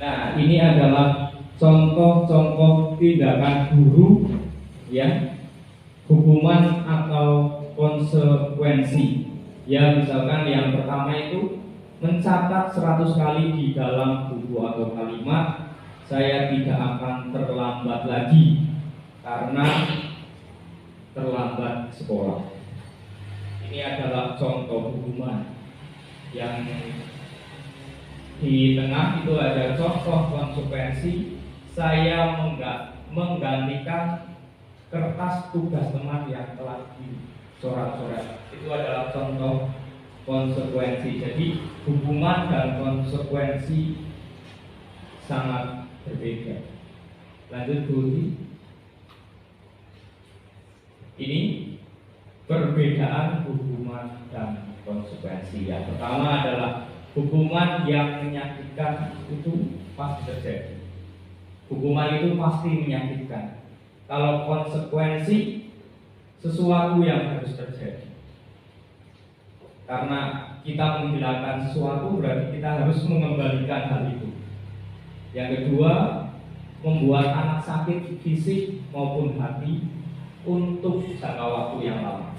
Nah, ini adalah contoh-contoh tindakan guru, ya, hukuman atau konsekuensi. Ya, misalkan yang pertama itu mencatat 100 kali di dalam buku atau kalimat, saya tidak akan terlambat lagi karena terlambat sekolah. Ini adalah contoh hukuman. Yang di tengah itu ada contoh konsekuensi, saya menggantikan kertas tugas teman yang telah dicoret-coret. Itu adalah contoh konsekuensi. Jadi hubungan dan konsekuensi sangat berbeda. Lanjut Bu. Ini perbedaan hubungan dan konsekuensi. Yang pertama adalah hubungan yang menyakitkan itu pasti terjadi. Hubungan itu pasti menyakitkan. Kalau konsekuensi sesuatu yang harus terjadi. Karena kita menghilangkan sesuatu berarti kita harus mengembalikan hal itu. Yang kedua, membuat anak sakit fisik maupun hati untuk jangka waktu yang lama.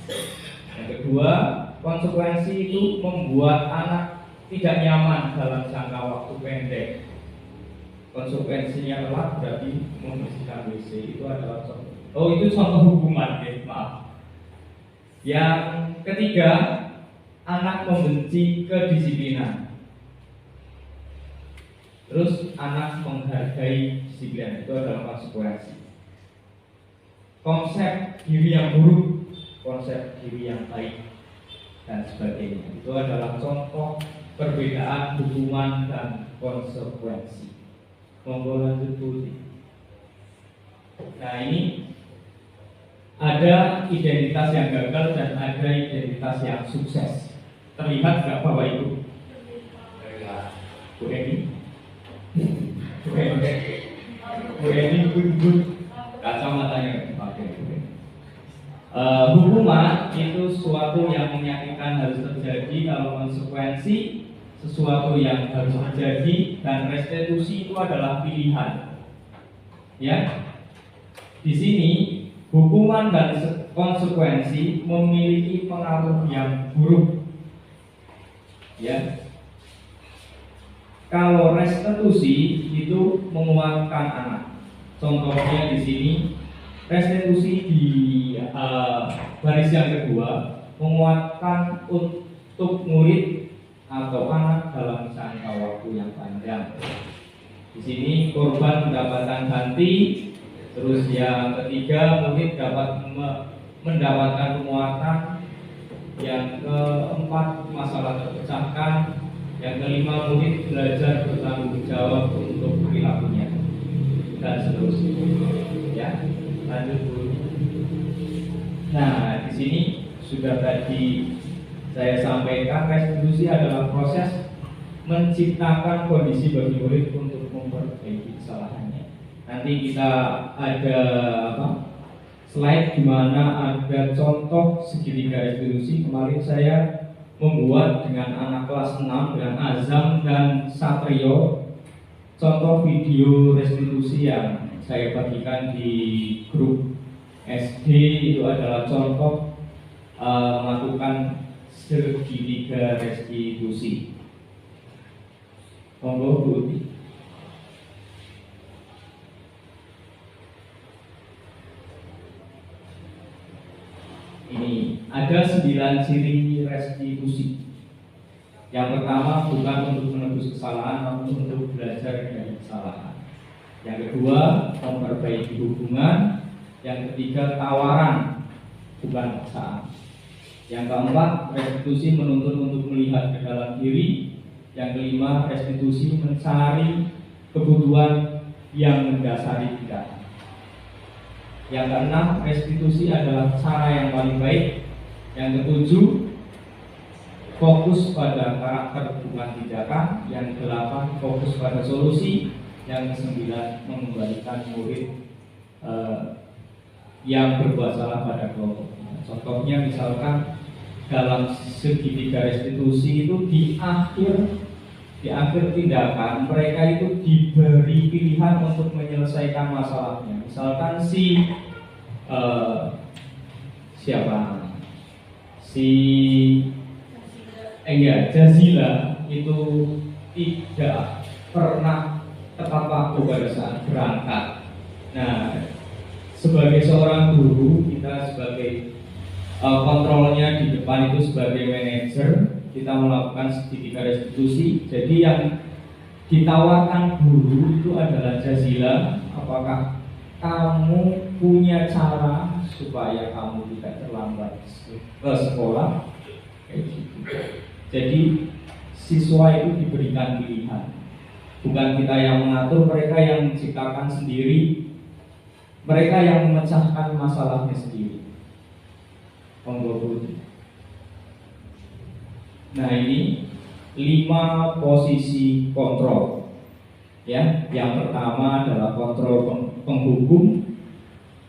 Yang kedua, konsekuensi itu membuat anak tidak nyaman dalam jangka waktu pendek. Konsekuensinya adalah berarti membersihkan WC. Itu adalah contoh. Oh, itu contoh hubungan, maaf. Yang ketiga, anak membenci kedisiplinan. Terus anak menghargai disiplin. Itu adalah konsekuensi. Konsep diri yang buruk, konsep diri yang baik, dan sebagainya. Itu adalah contoh perbedaan hubungan dan konsekuensi. Monggo lanjut Bu. Nah, ini ada identitas yang gagal dan ada identitas yang sukses. Terlihat nggak Bapak Ibu? Bu Eni? Bu Eni bun kacamatanya pakai. Hukuman itu sesuatu yang menyakitkan harus terjadi. Kalau konsekuensi sesuatu yang harus terjadi, dan restitusi itu adalah pilihan. Ya, di sini hukuman dan konsekuensi memiliki pengaruh yang buruk. Ya, kalau restitusi itu menguatkan anak. Contohnya di sini restitusi di baris yang kedua menguatkan untuk murid atau anak dalam jangka waktu yang panjang. Di sini korban mendapatkan ganti, terus yang ketiga murid dapat mendapatkan penguatan, yang keempat masalah terpecahkan, yang kelima murid belajar bertanggung jawab untuk perilakunya, dan seterusnya. Ya, lanjut dulu. Nah, di sini sudah tadi saya sampaikan, restitusi adalah proses menciptakan kondisi bagi murid untuk memperbaiki kesalahannya. Nanti kita ada slide di mana ada contoh segitiga restitusi. Kemarin saya membuat dengan anak kelas 6 dengan Azam dan Satrio contoh video restitusi yang saya bagikan di grup SD. Itu adalah contoh melakukan segitiga restitusi. Monggo Bu. Ini ada 9 ciri restitusi. Yang pertama, bukan untuk menebus kesalahan, namun untuk belajar dari kesalahan. Yang kedua, memperbaiki hubungan. Yang ketiga, tawaran, bukan paksaan. Yang keempat, restitusi menuntut untuk melihat ke dalam diri. Yang kelima, restitusi mencari kebutuhan yang mendasari tindakan. Yang keenam, restitusi adalah cara yang paling baik. Yang ketujuh, fokus pada karakter bukan tindakan. Yang kedelapan, fokus pada solusi. Yang kesembilan, mengembalikan murid yang berbuat salah pada kelompok. Contohnya misalkan dalam segitiga restitusi itu di akhir tindakan mereka itu diberi pilihan untuk menyelesaikan masalahnya. Misalkan Jazila itu tidak pernah tepat waktu pada saat berangkat. Nah, sebagai seorang guru, kita sebagai kontrolnya di depan itu sebagai manajer, kita melakukan segitiga restitusi. Jadi yang ditawarkan guru itu adalah Jazila, apakah kamu punya cara supaya kamu tidak terlambat ke sekolah? Kayak gitu. Jadi siswa itu diberikan pilihan, bukan kita yang mengatur, mereka yang menciptakan sendiri, mereka yang memecahkan masalahnya sendiri. Nah, ini 5 posisi kontrol. Ya, yang pertama adalah kontrol penghukum,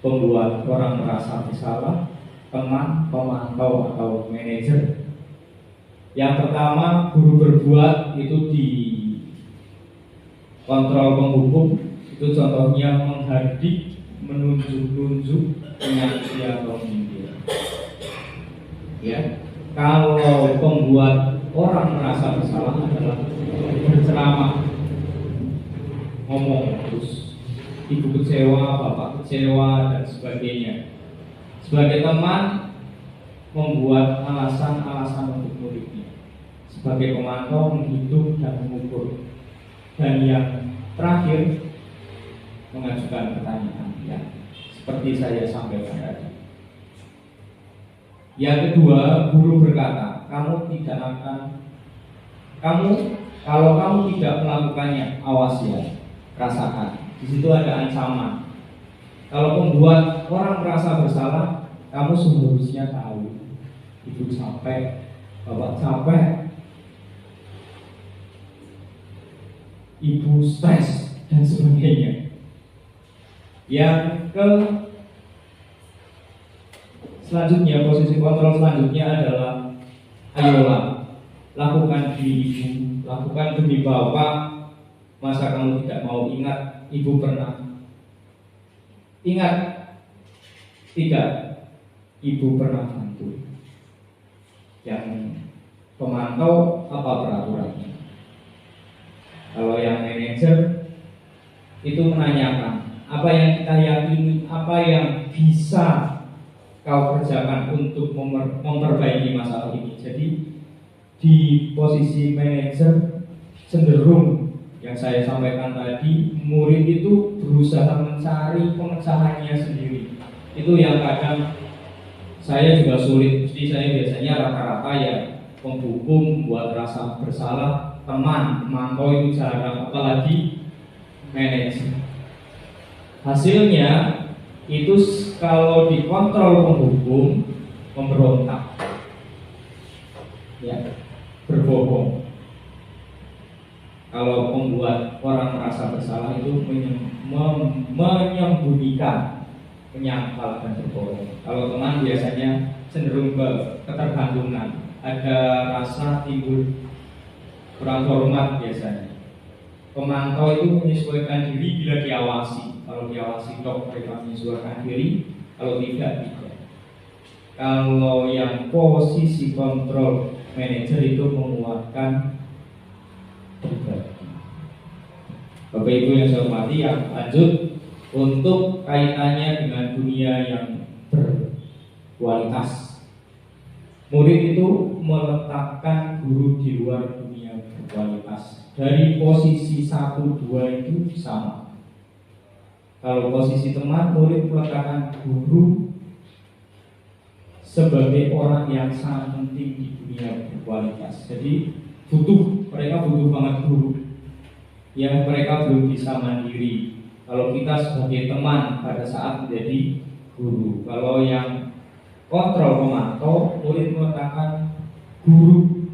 pembuat orang merasa bersalah, teman, pemantau atau manajer. Yang pertama, guru berbuat itu di kontrol penghukum, itu contohnya menghardik, menunjuk-nunjuk, menyaksi atau menyindir. Ya, kalau pembuat orang merasa bersalah adalah berceramah, ngomong terus, ibu kecewa, bapak kecewa dan sebagainya. Sebagai teman, membuat alasan-alasan untuk muridnya. Sebagai pemantau, menghitung dan mengukur. Dan yang terakhir, mengajukan pertanyaan, ya, seperti saya sampaikan tadi. Yang kedua, guru berkata, kalau kamu tidak melakukannya, awas ya, rasakan. Di situ ada ancaman. Kalau membuat orang merasa bersalah, kamu seharusnya tahu. Ibu capek, bapak capek, ibu stres dan sebagainya. Yang selanjutnya, posisi kontrol selanjutnya adalah ayolah, lakukan demi ibu, lakukan demi bapak. Masa kamu tidak mau ingat, ibu pernah ingat tidak, ibu pernah bantu. Yang pemantau apa peraturannya? Kalau yang manajer itu menanyakan apa yang kita yakini, apa yang bisa kau kerjakan untuk memperbaiki masalah ini. Jadi di posisi manajer cenderung yang saya sampaikan tadi, murid itu berusaha mencari pemecahannya sendiri. Itu yang kadang saya juga sulit. Mesti saya biasanya rata-rata ya penghukum, buat rasa bersalah, teman, pemantau itu jarang, apalagi manajer. Hasilnya itu kalau dikontrol penghukum, memberontak, ya, berbohong. Kalau membuat orang merasa bersalah itu menyembunyikan, menyangkal dan berbohong. Kalau teman biasanya cenderung ke ketergantungan, ada rasa timbul kurang hormat biasanya. Pemantau itu menyesuaikan diri bila diawasi. Kalau diawasi dok, mereka menyesuaikan diri. Kalau tidak, tidak. Kalau yang posisi kontrol manajer itu menguatkan pribadi. Bapak Ibu yang saya hormati, yang lanjut untuk kaitannya dengan dunia yang berkualitas. Murid itu meletakkan guru di luar dunia berkualitas. Dari posisi 1-2 itu sama. Kalau posisi teman, murid meletakkan guru sebagai orang yang sangat penting di dunia berkualitas. Jadi mereka butuh banget guru. Yang mereka belum bisa mandiri. Kalau kita sebagai teman pada saat menjadi guru. Kalau yang kontrol pemantau, murid meletakkan guru,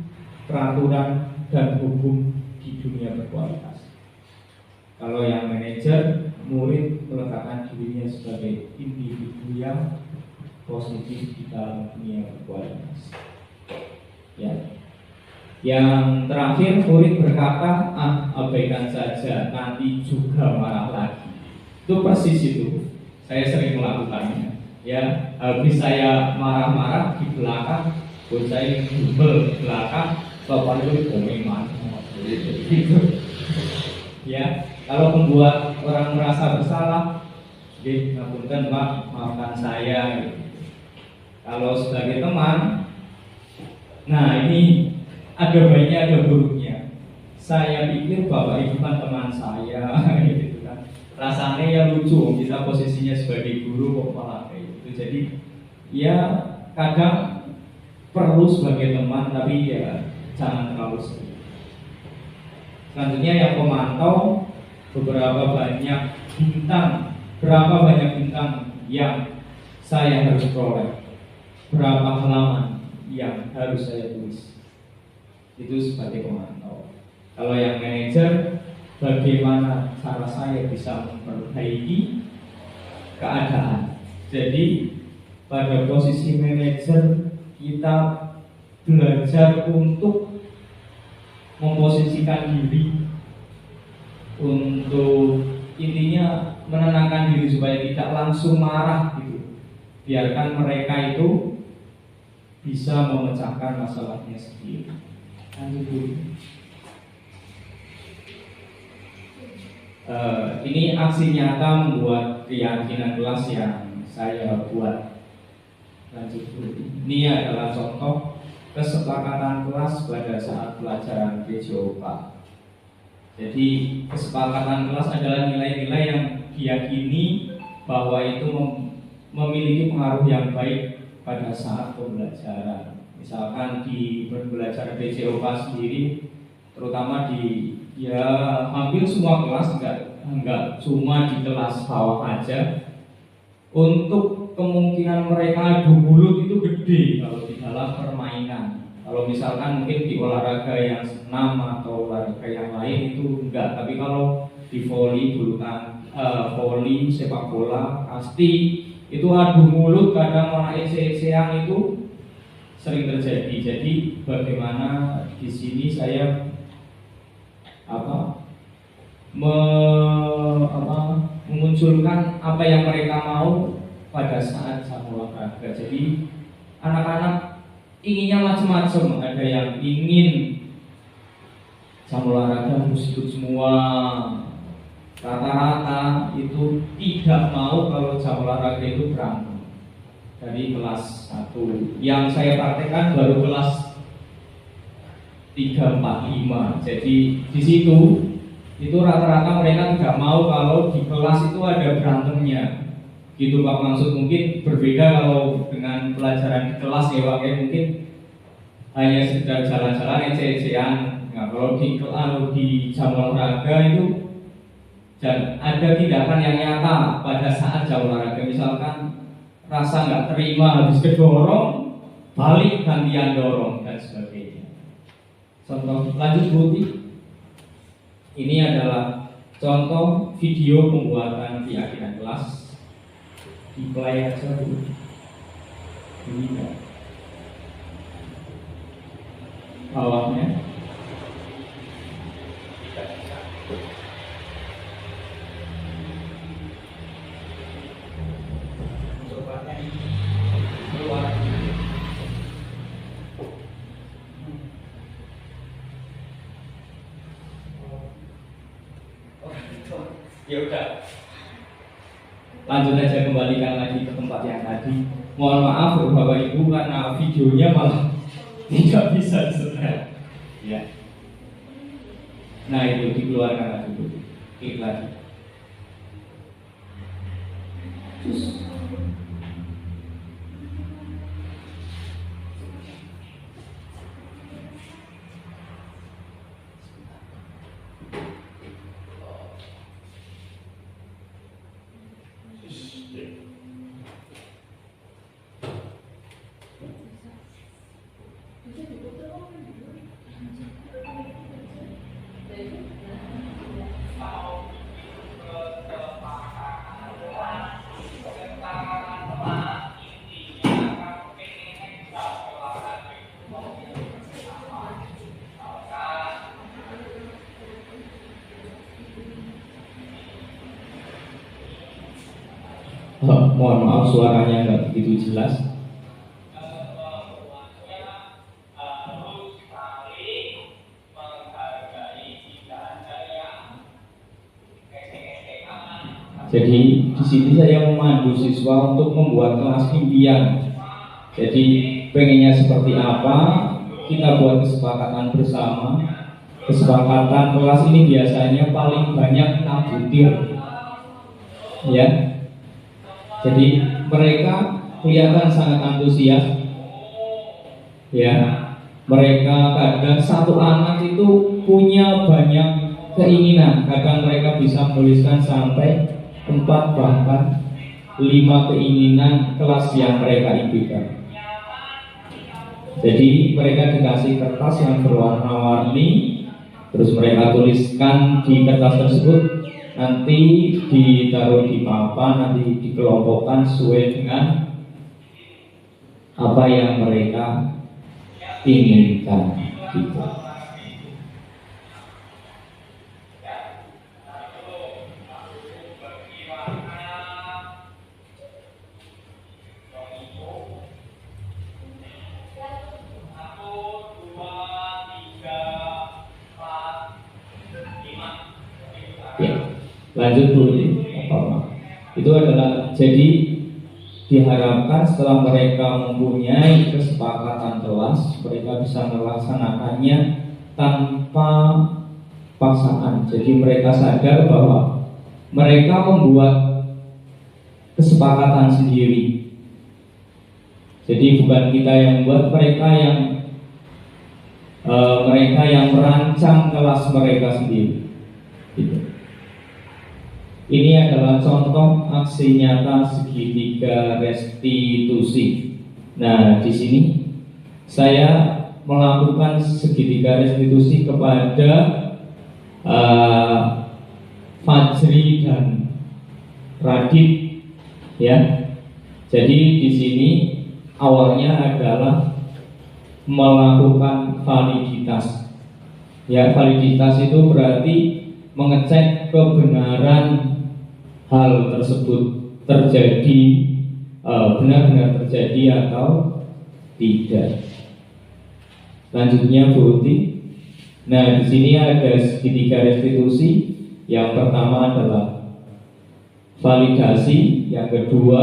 peraturan dan hukum di dunia berkualitas. Kalau yang manajer, murid meletakkan dirinya sebagai individu yang positif di dalam dunia berkualitas. Ya. Yang terakhir, murid berkata, abaikan saja, nanti juga marah lagi. Itu persis itu, saya sering melakukannya. Ya, habis saya marah-marah di belakang, saya jubel di belakang, bapak itu komentar. Gitu. Ya, kalau membuat orang merasa bersalah, ngapunten Pak, maafkan saya. Gitu. Kalau sebagai teman, nah ini ada baiknya ada buruknya. Saya pikir bapak ibu kan teman saya, gitu kan. rasanya ya lucu, kita posisinya sebagai guru kok malah kayak gitu. Jadi ya kadang perlu sebagai teman, tapi ya jangan terlalu sering. Selanjutnya yang pemantau, berapa banyak bintang yang saya harus peroleh, berapa halaman yang harus saya tulis. Itu sebagai pemantau. Kalau yang manajer, bagaimana cara saya bisa memperbaiki keadaan. Jadi pada posisi manajer kita belajar untuk memposisikan diri, untuk intinya menenangkan diri supaya tidak langsung marah gitu. Biarkan mereka itu bisa memecahkan masalahnya sendiri. Lanjut dulu. Ini aksi nyata membuat keyakinan kelas yang saya buat. Lanjut dulu. Ini adalah contoh kesepakatan kelas pada saat pelajaran PJOK. Jadi kesepakatan kelas adalah nilai-nilai yang diyakini bahwa itu memiliki pengaruh yang baik pada saat pembelajaran. Misalkan di belajar PJOK sendiri, terutama di hampir semua kelas, enggak cuma di kelas bawah aja, untuk kemungkinan mereka adu mulut itu gede kalau di dalam permainan. Kalau misalkan mungkin di olahraga yang senam atau olahraga yang lain itu enggak, tapi kalau di voli, voli, sepak bola pasti itu adu mulut, kadang malah ese-esean itu sering terjadi. Jadi bagaimana di sini saya memunculkan apa yang mereka mau pada saat jam olahraga. Jadi anak-anak inginnya macam-macam. Ada yang ingin jam olahraga harus ikut semua. Rata-rata itu tidak mau kalau jam olahraga itu berantem. Dari kelas 1 yang saya praktekkan baru kelas 3, 4, 5. Jadi di situ itu rata-rata mereka tidak mau kalau di kelas itu ada berantemnya. Gitu Pak, maksud mungkin berbeda kalau dengan pelajaran di kelas ya Pak, mungkin hanya sekedar jalan-jalan ece-ecean. Nah, kalau di jam olahraga itu ada tindakan yang nyata pada saat jam olahraga. Misalkan rasa nggak terima habis kedorong, balik gantian dorong dan sebagainya. Contoh lanjut Budi. Ini adalah contoh video pembuatan keyakinan kelas. Di play aja dulu. Ini kan bawahnya. Ya udah, lanjut aja, kembalikan lagi ke tempat yang tadi. Mohon maaf Bapak Ibu karena videonya malah tidak bisa disetel. Ya. Nah itu dikeluarkan lagi dulu, klik lagi. Terus. Mohon maaf suaranya nggak begitu jelas. Jadi di sini saya memandu siswa untuk membuat kelas impian. Jadi pengennya seperti apa, kita buat kesepakatan bersama. Kesepakatan kelas ini biasanya paling banyak 6 butir. Ya. Jadi mereka kelihatan sangat antusias. Ya. Mereka kadang satu anak itu punya banyak keinginan. Kadang mereka bisa menuliskan sampai 4 bahkan 5 keinginan kelas yang mereka impikan. Jadi mereka dikasih kertas yang berwarna-warni, terus mereka tuliskan di kertas tersebut, nanti ditaruh di papan, nanti dikelompokkan sesuai dengan apa yang mereka inginkan gitu. Ya, lanjut dulu nih, itu adalah jadi diharapkan setelah mereka mempunyai kesepakatan kelas, mereka bisa melaksanakannya tanpa paksaan. Jadi mereka sadar bahwa mereka membuat kesepakatan sendiri. Jadi bukan kita yang membuat, mereka yang merancang kelas mereka sendiri. Gitu. Ini adalah contoh aksi nyata segitiga restitusi. Nah, di sini saya melakukan segitiga restitusi kepada Fajri dan Radit, ya. Jadi di sini awalnya adalah melakukan validitas. Ya, validitas itu berarti mengecek kebenaran hal tersebut terjadi, benar-benar terjadi atau tidak. Lanjutnya Bu Uti. Nah, di sini ada segitiga restitusi. Yang pertama adalah validasi, yang kedua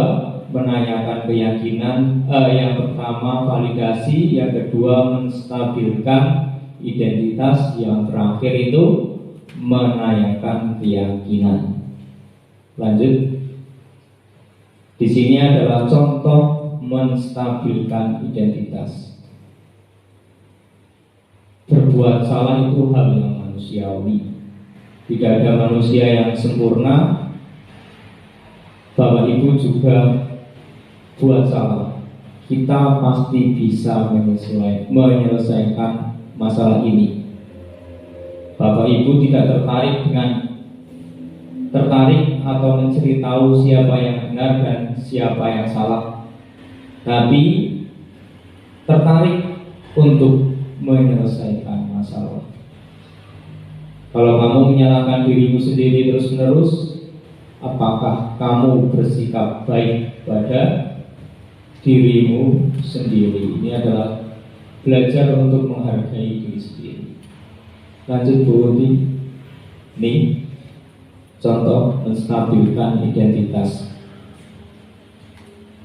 menanyakan keyakinan. Yang pertama validasi, yang kedua menstabilkan identitas, yang terakhir itu menanyakan keyakinan. Lanjut. Di sini adalah contoh menstabilkan identitas. Berbuat salah itu hal yang manusiawi. Tidak ada manusia yang sempurna. Bapak Ibu juga buat salah. Kita pasti bisa menyelesaikan masalah ini. Bapak Ibu tidak tertarik atau mencari tahu siapa yang benar dan siapa yang salah, tapi tertarik untuk menyelesaikan masalah. Kalau kamu menyalahkan dirimu sendiri terus-menerus, apakah kamu bersikap baik pada dirimu sendiri? Ini adalah belajar untuk menghargai diri sendiri. Lanjut Bu Uti. Ini contoh menstabilkan identitas.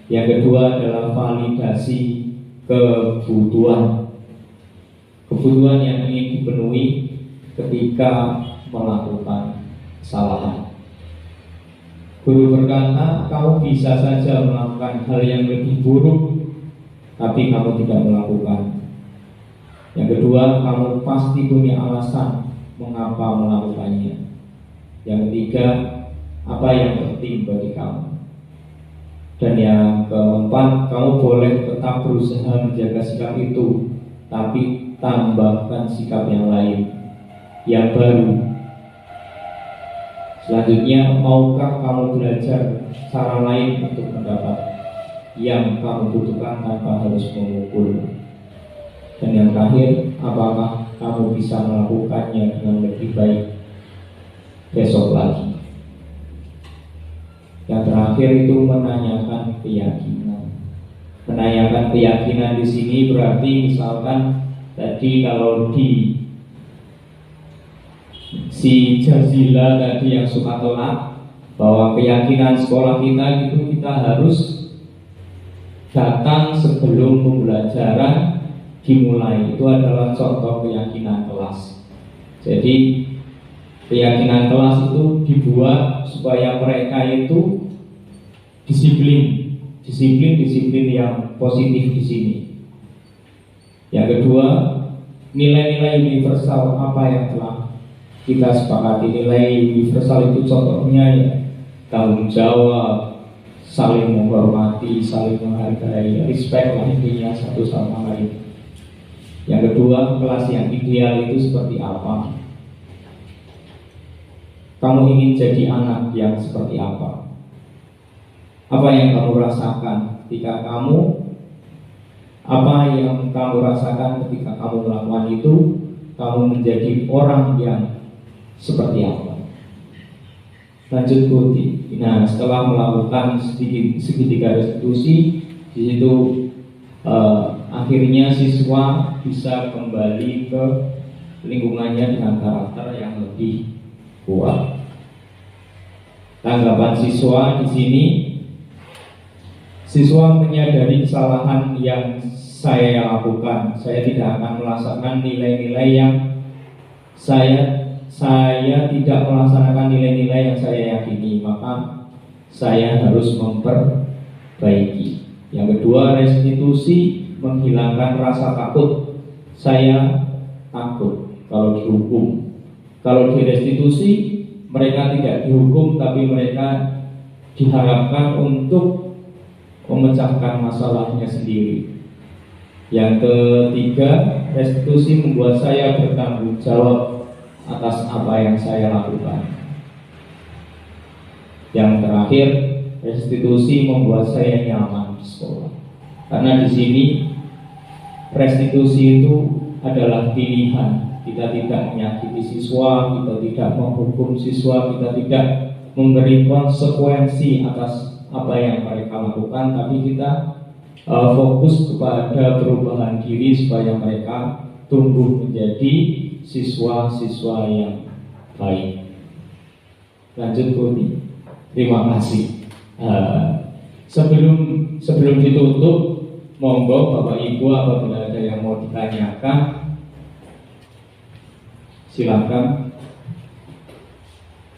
Yang kedua adalah validasi kebutuhan. Kebutuhan yang ingin dipenuhi ketika melakukan kesalahan. Guru berkata, kamu bisa saja melakukan hal yang lebih buruk, tapi kamu tidak melakukan. Yang kedua, kamu pasti punya alasan mengapa melakukannya. Yang ketiga, apa yang penting bagi kamu. Dan yang keempat, kamu boleh tetap berusaha menjaga sikap itu, tapi tambahkan sikap yang lain, yang baru. Selanjutnya, maukah kamu belajar cara lain untuk mendapat yang kamu butuhkan tanpa harus memukul. Dan yang terakhir, apakah kamu bisa melakukannya dengan lebih baik besok lagi. Yang terakhir itu menanyakan keyakinan. Menanyakan keyakinan di sini berarti misalkan tadi kalau di si Jazila tadi yang suka tolak bahwa keyakinan sekolah kita itu kita harus datang sebelum pembelajaran dimulai. Itu adalah contoh keyakinan kelas. Jadi keyakinan kelas itu dibuat supaya mereka itu disiplin yang positif di sini. Yang kedua, nilai-nilai universal apa yang telah kita sepakati. Nilai universal itu contohnya ya tanggung jawab, saling menghormati, saling menghargai, respect lah intinya satu sama lain. Yang kedua, kelas yang ideal itu seperti apa? Kamu ingin jadi anak yang seperti apa? Apa yang kamu rasakan ketika apa yang kamu rasakan ketika kamu melakukan itu? Kamu menjadi orang yang seperti apa? Lanjut Kuti. Nah, setelah melakukan segitiga restitusi, di situ akhirnya siswa bisa kembali ke lingkungannya dengan karakter yang lebih kuat. Tanggapan siswa di sini, siswa menyadari kesalahan yang saya lakukan. Saya tidak akan melaksanakan nilai-nilai yang saya tidak melaksanakan nilai-nilai yang saya yakini, maka saya harus memperbaiki. Yang kedua, restitusi menghilangkan rasa takut. Saya takut kalau dihukum. Kalau direstitusi, mereka tidak dihukum, tapi mereka diharapkan untuk memecahkan masalahnya sendiri. Yang ketiga, restitusi membuat saya bertanggung jawab atas apa yang saya lakukan. Yang terakhir, restitusi membuat saya nyaman di sekolah. Karena di sini restitusi itu adalah pilihan. Kita tidak menyakiti siswa, kita tidak menghukum siswa, kita tidak memberi konsekuensi atas apa yang mereka lakukan, tapi kita fokus kepada perubahan diri supaya mereka tumbuh menjadi siswa-siswa yang baik. Lanjut Kuti. Terima kasih. Sebelum ditutup, monggo Bapak Ibu apabila ada yang mau ditanyakan, silakan.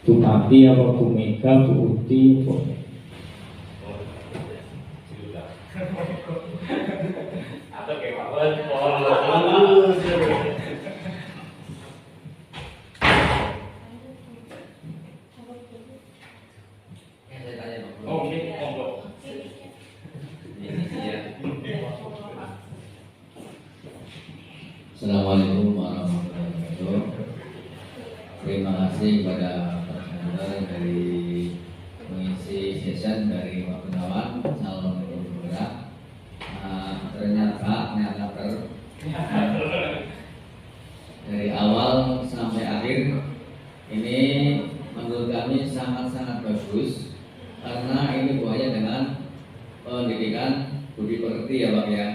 Bu Tati atau Bu Mega, Bu Uti, atau kayak apa? Oke, monggo. Assalamualaikum warahmatullahi wabarakatuh. Terima kasih kepada para dari mengisi session dari Pak Gunawan, calon penggerak. Ternyata dari awal sampai akhir ini menurut kami sangat-sangat bagus, karena ini buahnya dengan pendidikan budi pekerti ya Pak ya.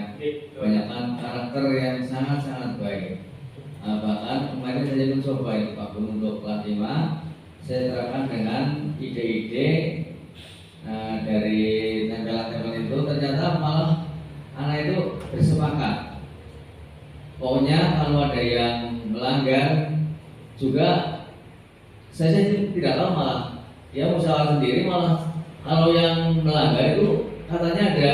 Banyakkan karakter yang sangat-sangat baik. Bahkan kemarin saya mencoba itu Pak untuk kelas 5, saya terapkan dengan ide-ide dari tempelan-tempelan itu, ternyata malah anak itu bersepakat. Pokoknya kalau ada yang melanggar juga saya tidak tahu, malah dia usaha sendiri, malah kalau yang melanggar itu katanya ada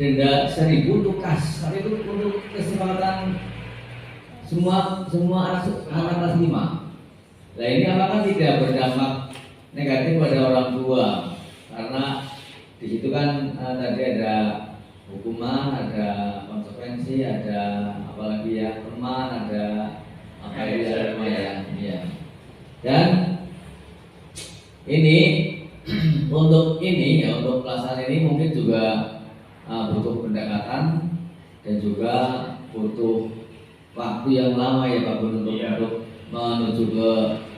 denda 1.000 untuk kas. Tapi itu untuk kesepakatan semua anak kelas 5. Nah ini apakah tidak berdampak negatif pada orang tua? Karena di situ kan tadi ada hukuman, ada konsekuensi, ada apalagi ya teman, ada apa ya. Dan ini untuk pelaksanaan ini mungkin juga butuh pendekatan dan juga butuh waktu yang lama ya Pak Gun untuk menuju ke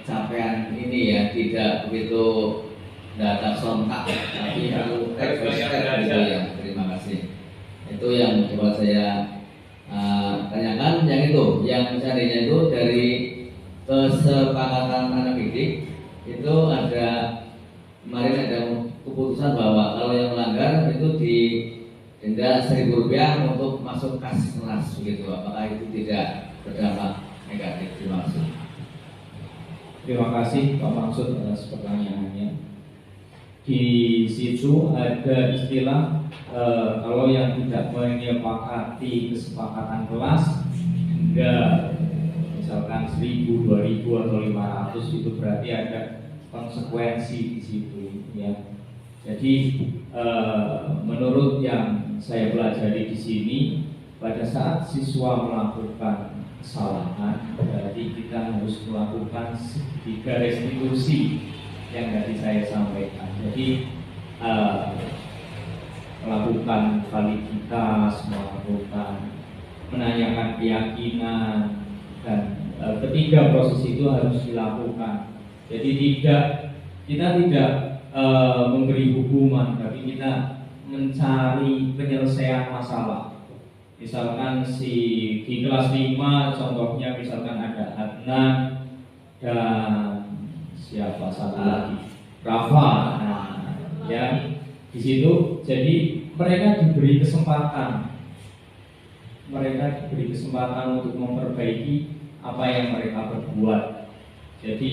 capaian ini ya, tidak begitu data sontak, tapi perlu step gitu ya. Terima kasih. Itu yang coba saya tanyakan. Yang itu, yang seandainya itu dari kesepakatan anak didik itu ada kemarin ada keputusan bahwa kalau yang melanggar itu di denda Rp1.000 untuk masuk kas kelas begitu. Apakah itu tidak berdampak negatif? Terima kasih. Terima kasih Pak Maksud atas pertanyaannya. Di situ ada istilah kalau yang tidak menyepakati kesepakatan kelas hingga misalkan 1000, 2000 atau 500 itu berarti ada konsekuensi di situ ya. Jadi menurut yang saya pelajari di sini, pada saat siswa melakukan kesalahan, berarti kita harus melakukan 3 restitusi yang tadi saya sampaikan. Jadi melakukan validitas, melakukan menanyakan keyakinan, dan ketiga proses itu harus dilakukan. Jadi kita tidak memberi hukuman, tapi kita mencari penyelesaian masalah. Misalkan di kelas 5 contohnya misalkan ada Adnan dan siapa satu lagi Rafa, ya di situ. Jadi mereka diberi kesempatan untuk memperbaiki apa yang mereka berbuat. Jadi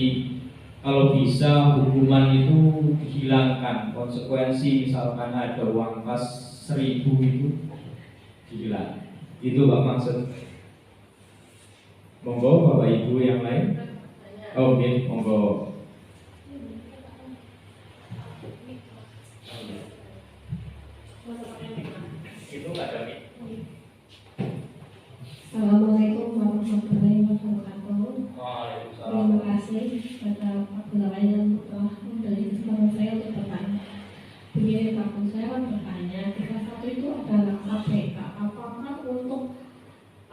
kalau bisa hukuman itu dihilangkan, konsekuensi misalkan ada uang kas 1000 itu dihilang. Itu Pak maksud. Monggo Bapak Ibu yang lain. Oke, monggo. Assalamualaikum warahmatullahi wabarakatuh. Terima kasih pada Pak Gunawan yang telah memberi kesempatan saya untuk bertanya. Begini Pak, saya akan bertanya, kelas 1 itu adalah KPK. Apakah untuk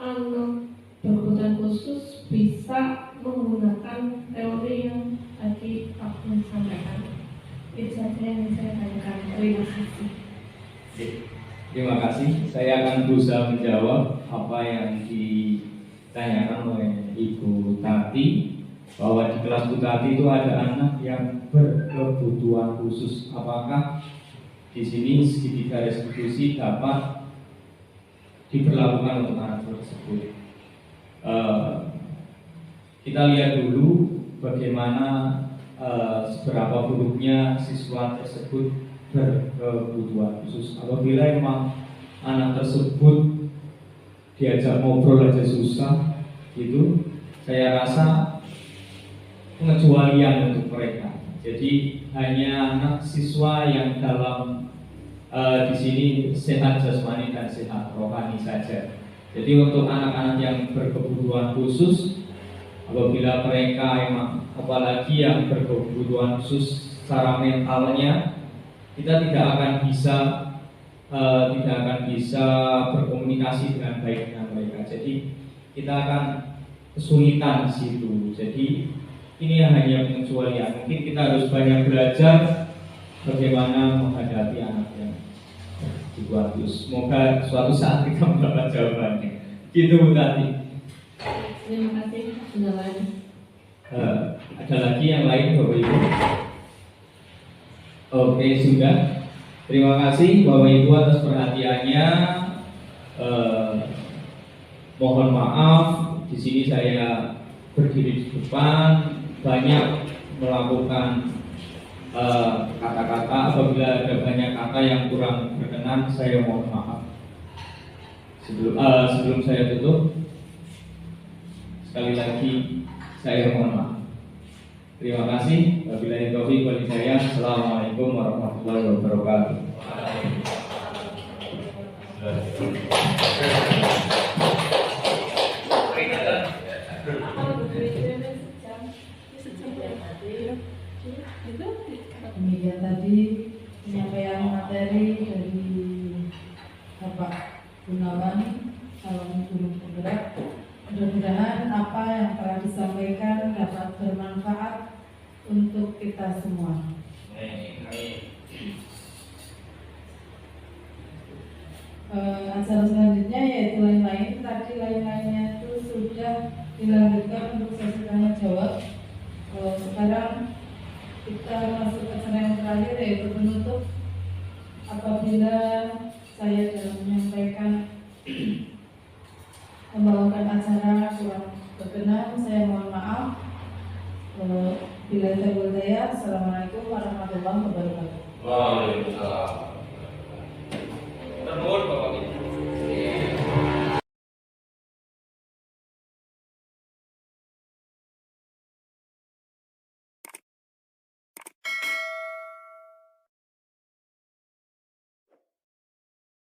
anak berkebutuhan khusus bisa menggunakan teori yang tadi Pak Gun sampaikan? Itu saja yang saya tanyakan. Terima kasih. Terima kasih. Saya akan berusaha menjawab apa yang ditanyakan oleh Ibu Tati, bahwa di kelas Bu Tati itu ada anak yang berkebutuhan khusus. Apakah di sini segitiga restitusi dapat diberlakukan untuk anak tersebut? Kita lihat dulu bagaimana seberapa buruknya siswa tersebut berkebutuhan khusus. Apabila memang anak tersebut diajak ngobrol aja susah, itu saya rasa pengecualian untuk mereka. Jadi hanya anak siswa yang dalam di sini sehat jasmani dan sehat rohani saja. Jadi untuk anak-anak yang berkebutuhan khusus, apabila mereka emang apalagi yang berkebutuhan khusus secara mentalnya, kita tidak akan bisa berkomunikasi dengan baik dengan mereka. Jadi kita akan kesulitan di situ. Jadi ini hanya pengecualian. Mungkin kita harus banyak belajar bagaimana menghadapi anak yang berkebutuhan khusus. Semoga suatu saat kita mendapat jawabannya. Gitu tadi. Terima kasih. Sudah lain. Ada lagi yang lain Bapak Ibu? Oke, sudah. Terima kasih Bapak Ibu atas perhatiannya. Mohon maaf, di sini saya berdiri di depan banyak melakukan kata-kata. Apabila ada banyak kata yang kurang berkenan, saya mohon maaf. Sebelum saya tutup, sekali lagi saya mohon maaf. Terima kasih. Wabillahi taufiq wal hidayah. Assalamualaikum warahmatullahi wabarakatuh. Demikian tadi penyampaian materi dari Bapak Gunawan, calon guru penggerak. Mudah-mudahan apa yang telah disampaikan dapat bermanfaat untuk kita semua. Acara selanjutnya yaitu lain-lain. Tadi lain-lainnya itu sudah dilanjutkan untuk sesi tanya jawab. Sekarang kita masuk ke acara yang terakhir yaitu penutup. Apabila saya dalam menyampaikan membawakan acara kurang berkenan, saya mohon maaf. Bila saya Assalamualaikum warahmatullahi wabarakatuh. Waalaikumsalam. Terus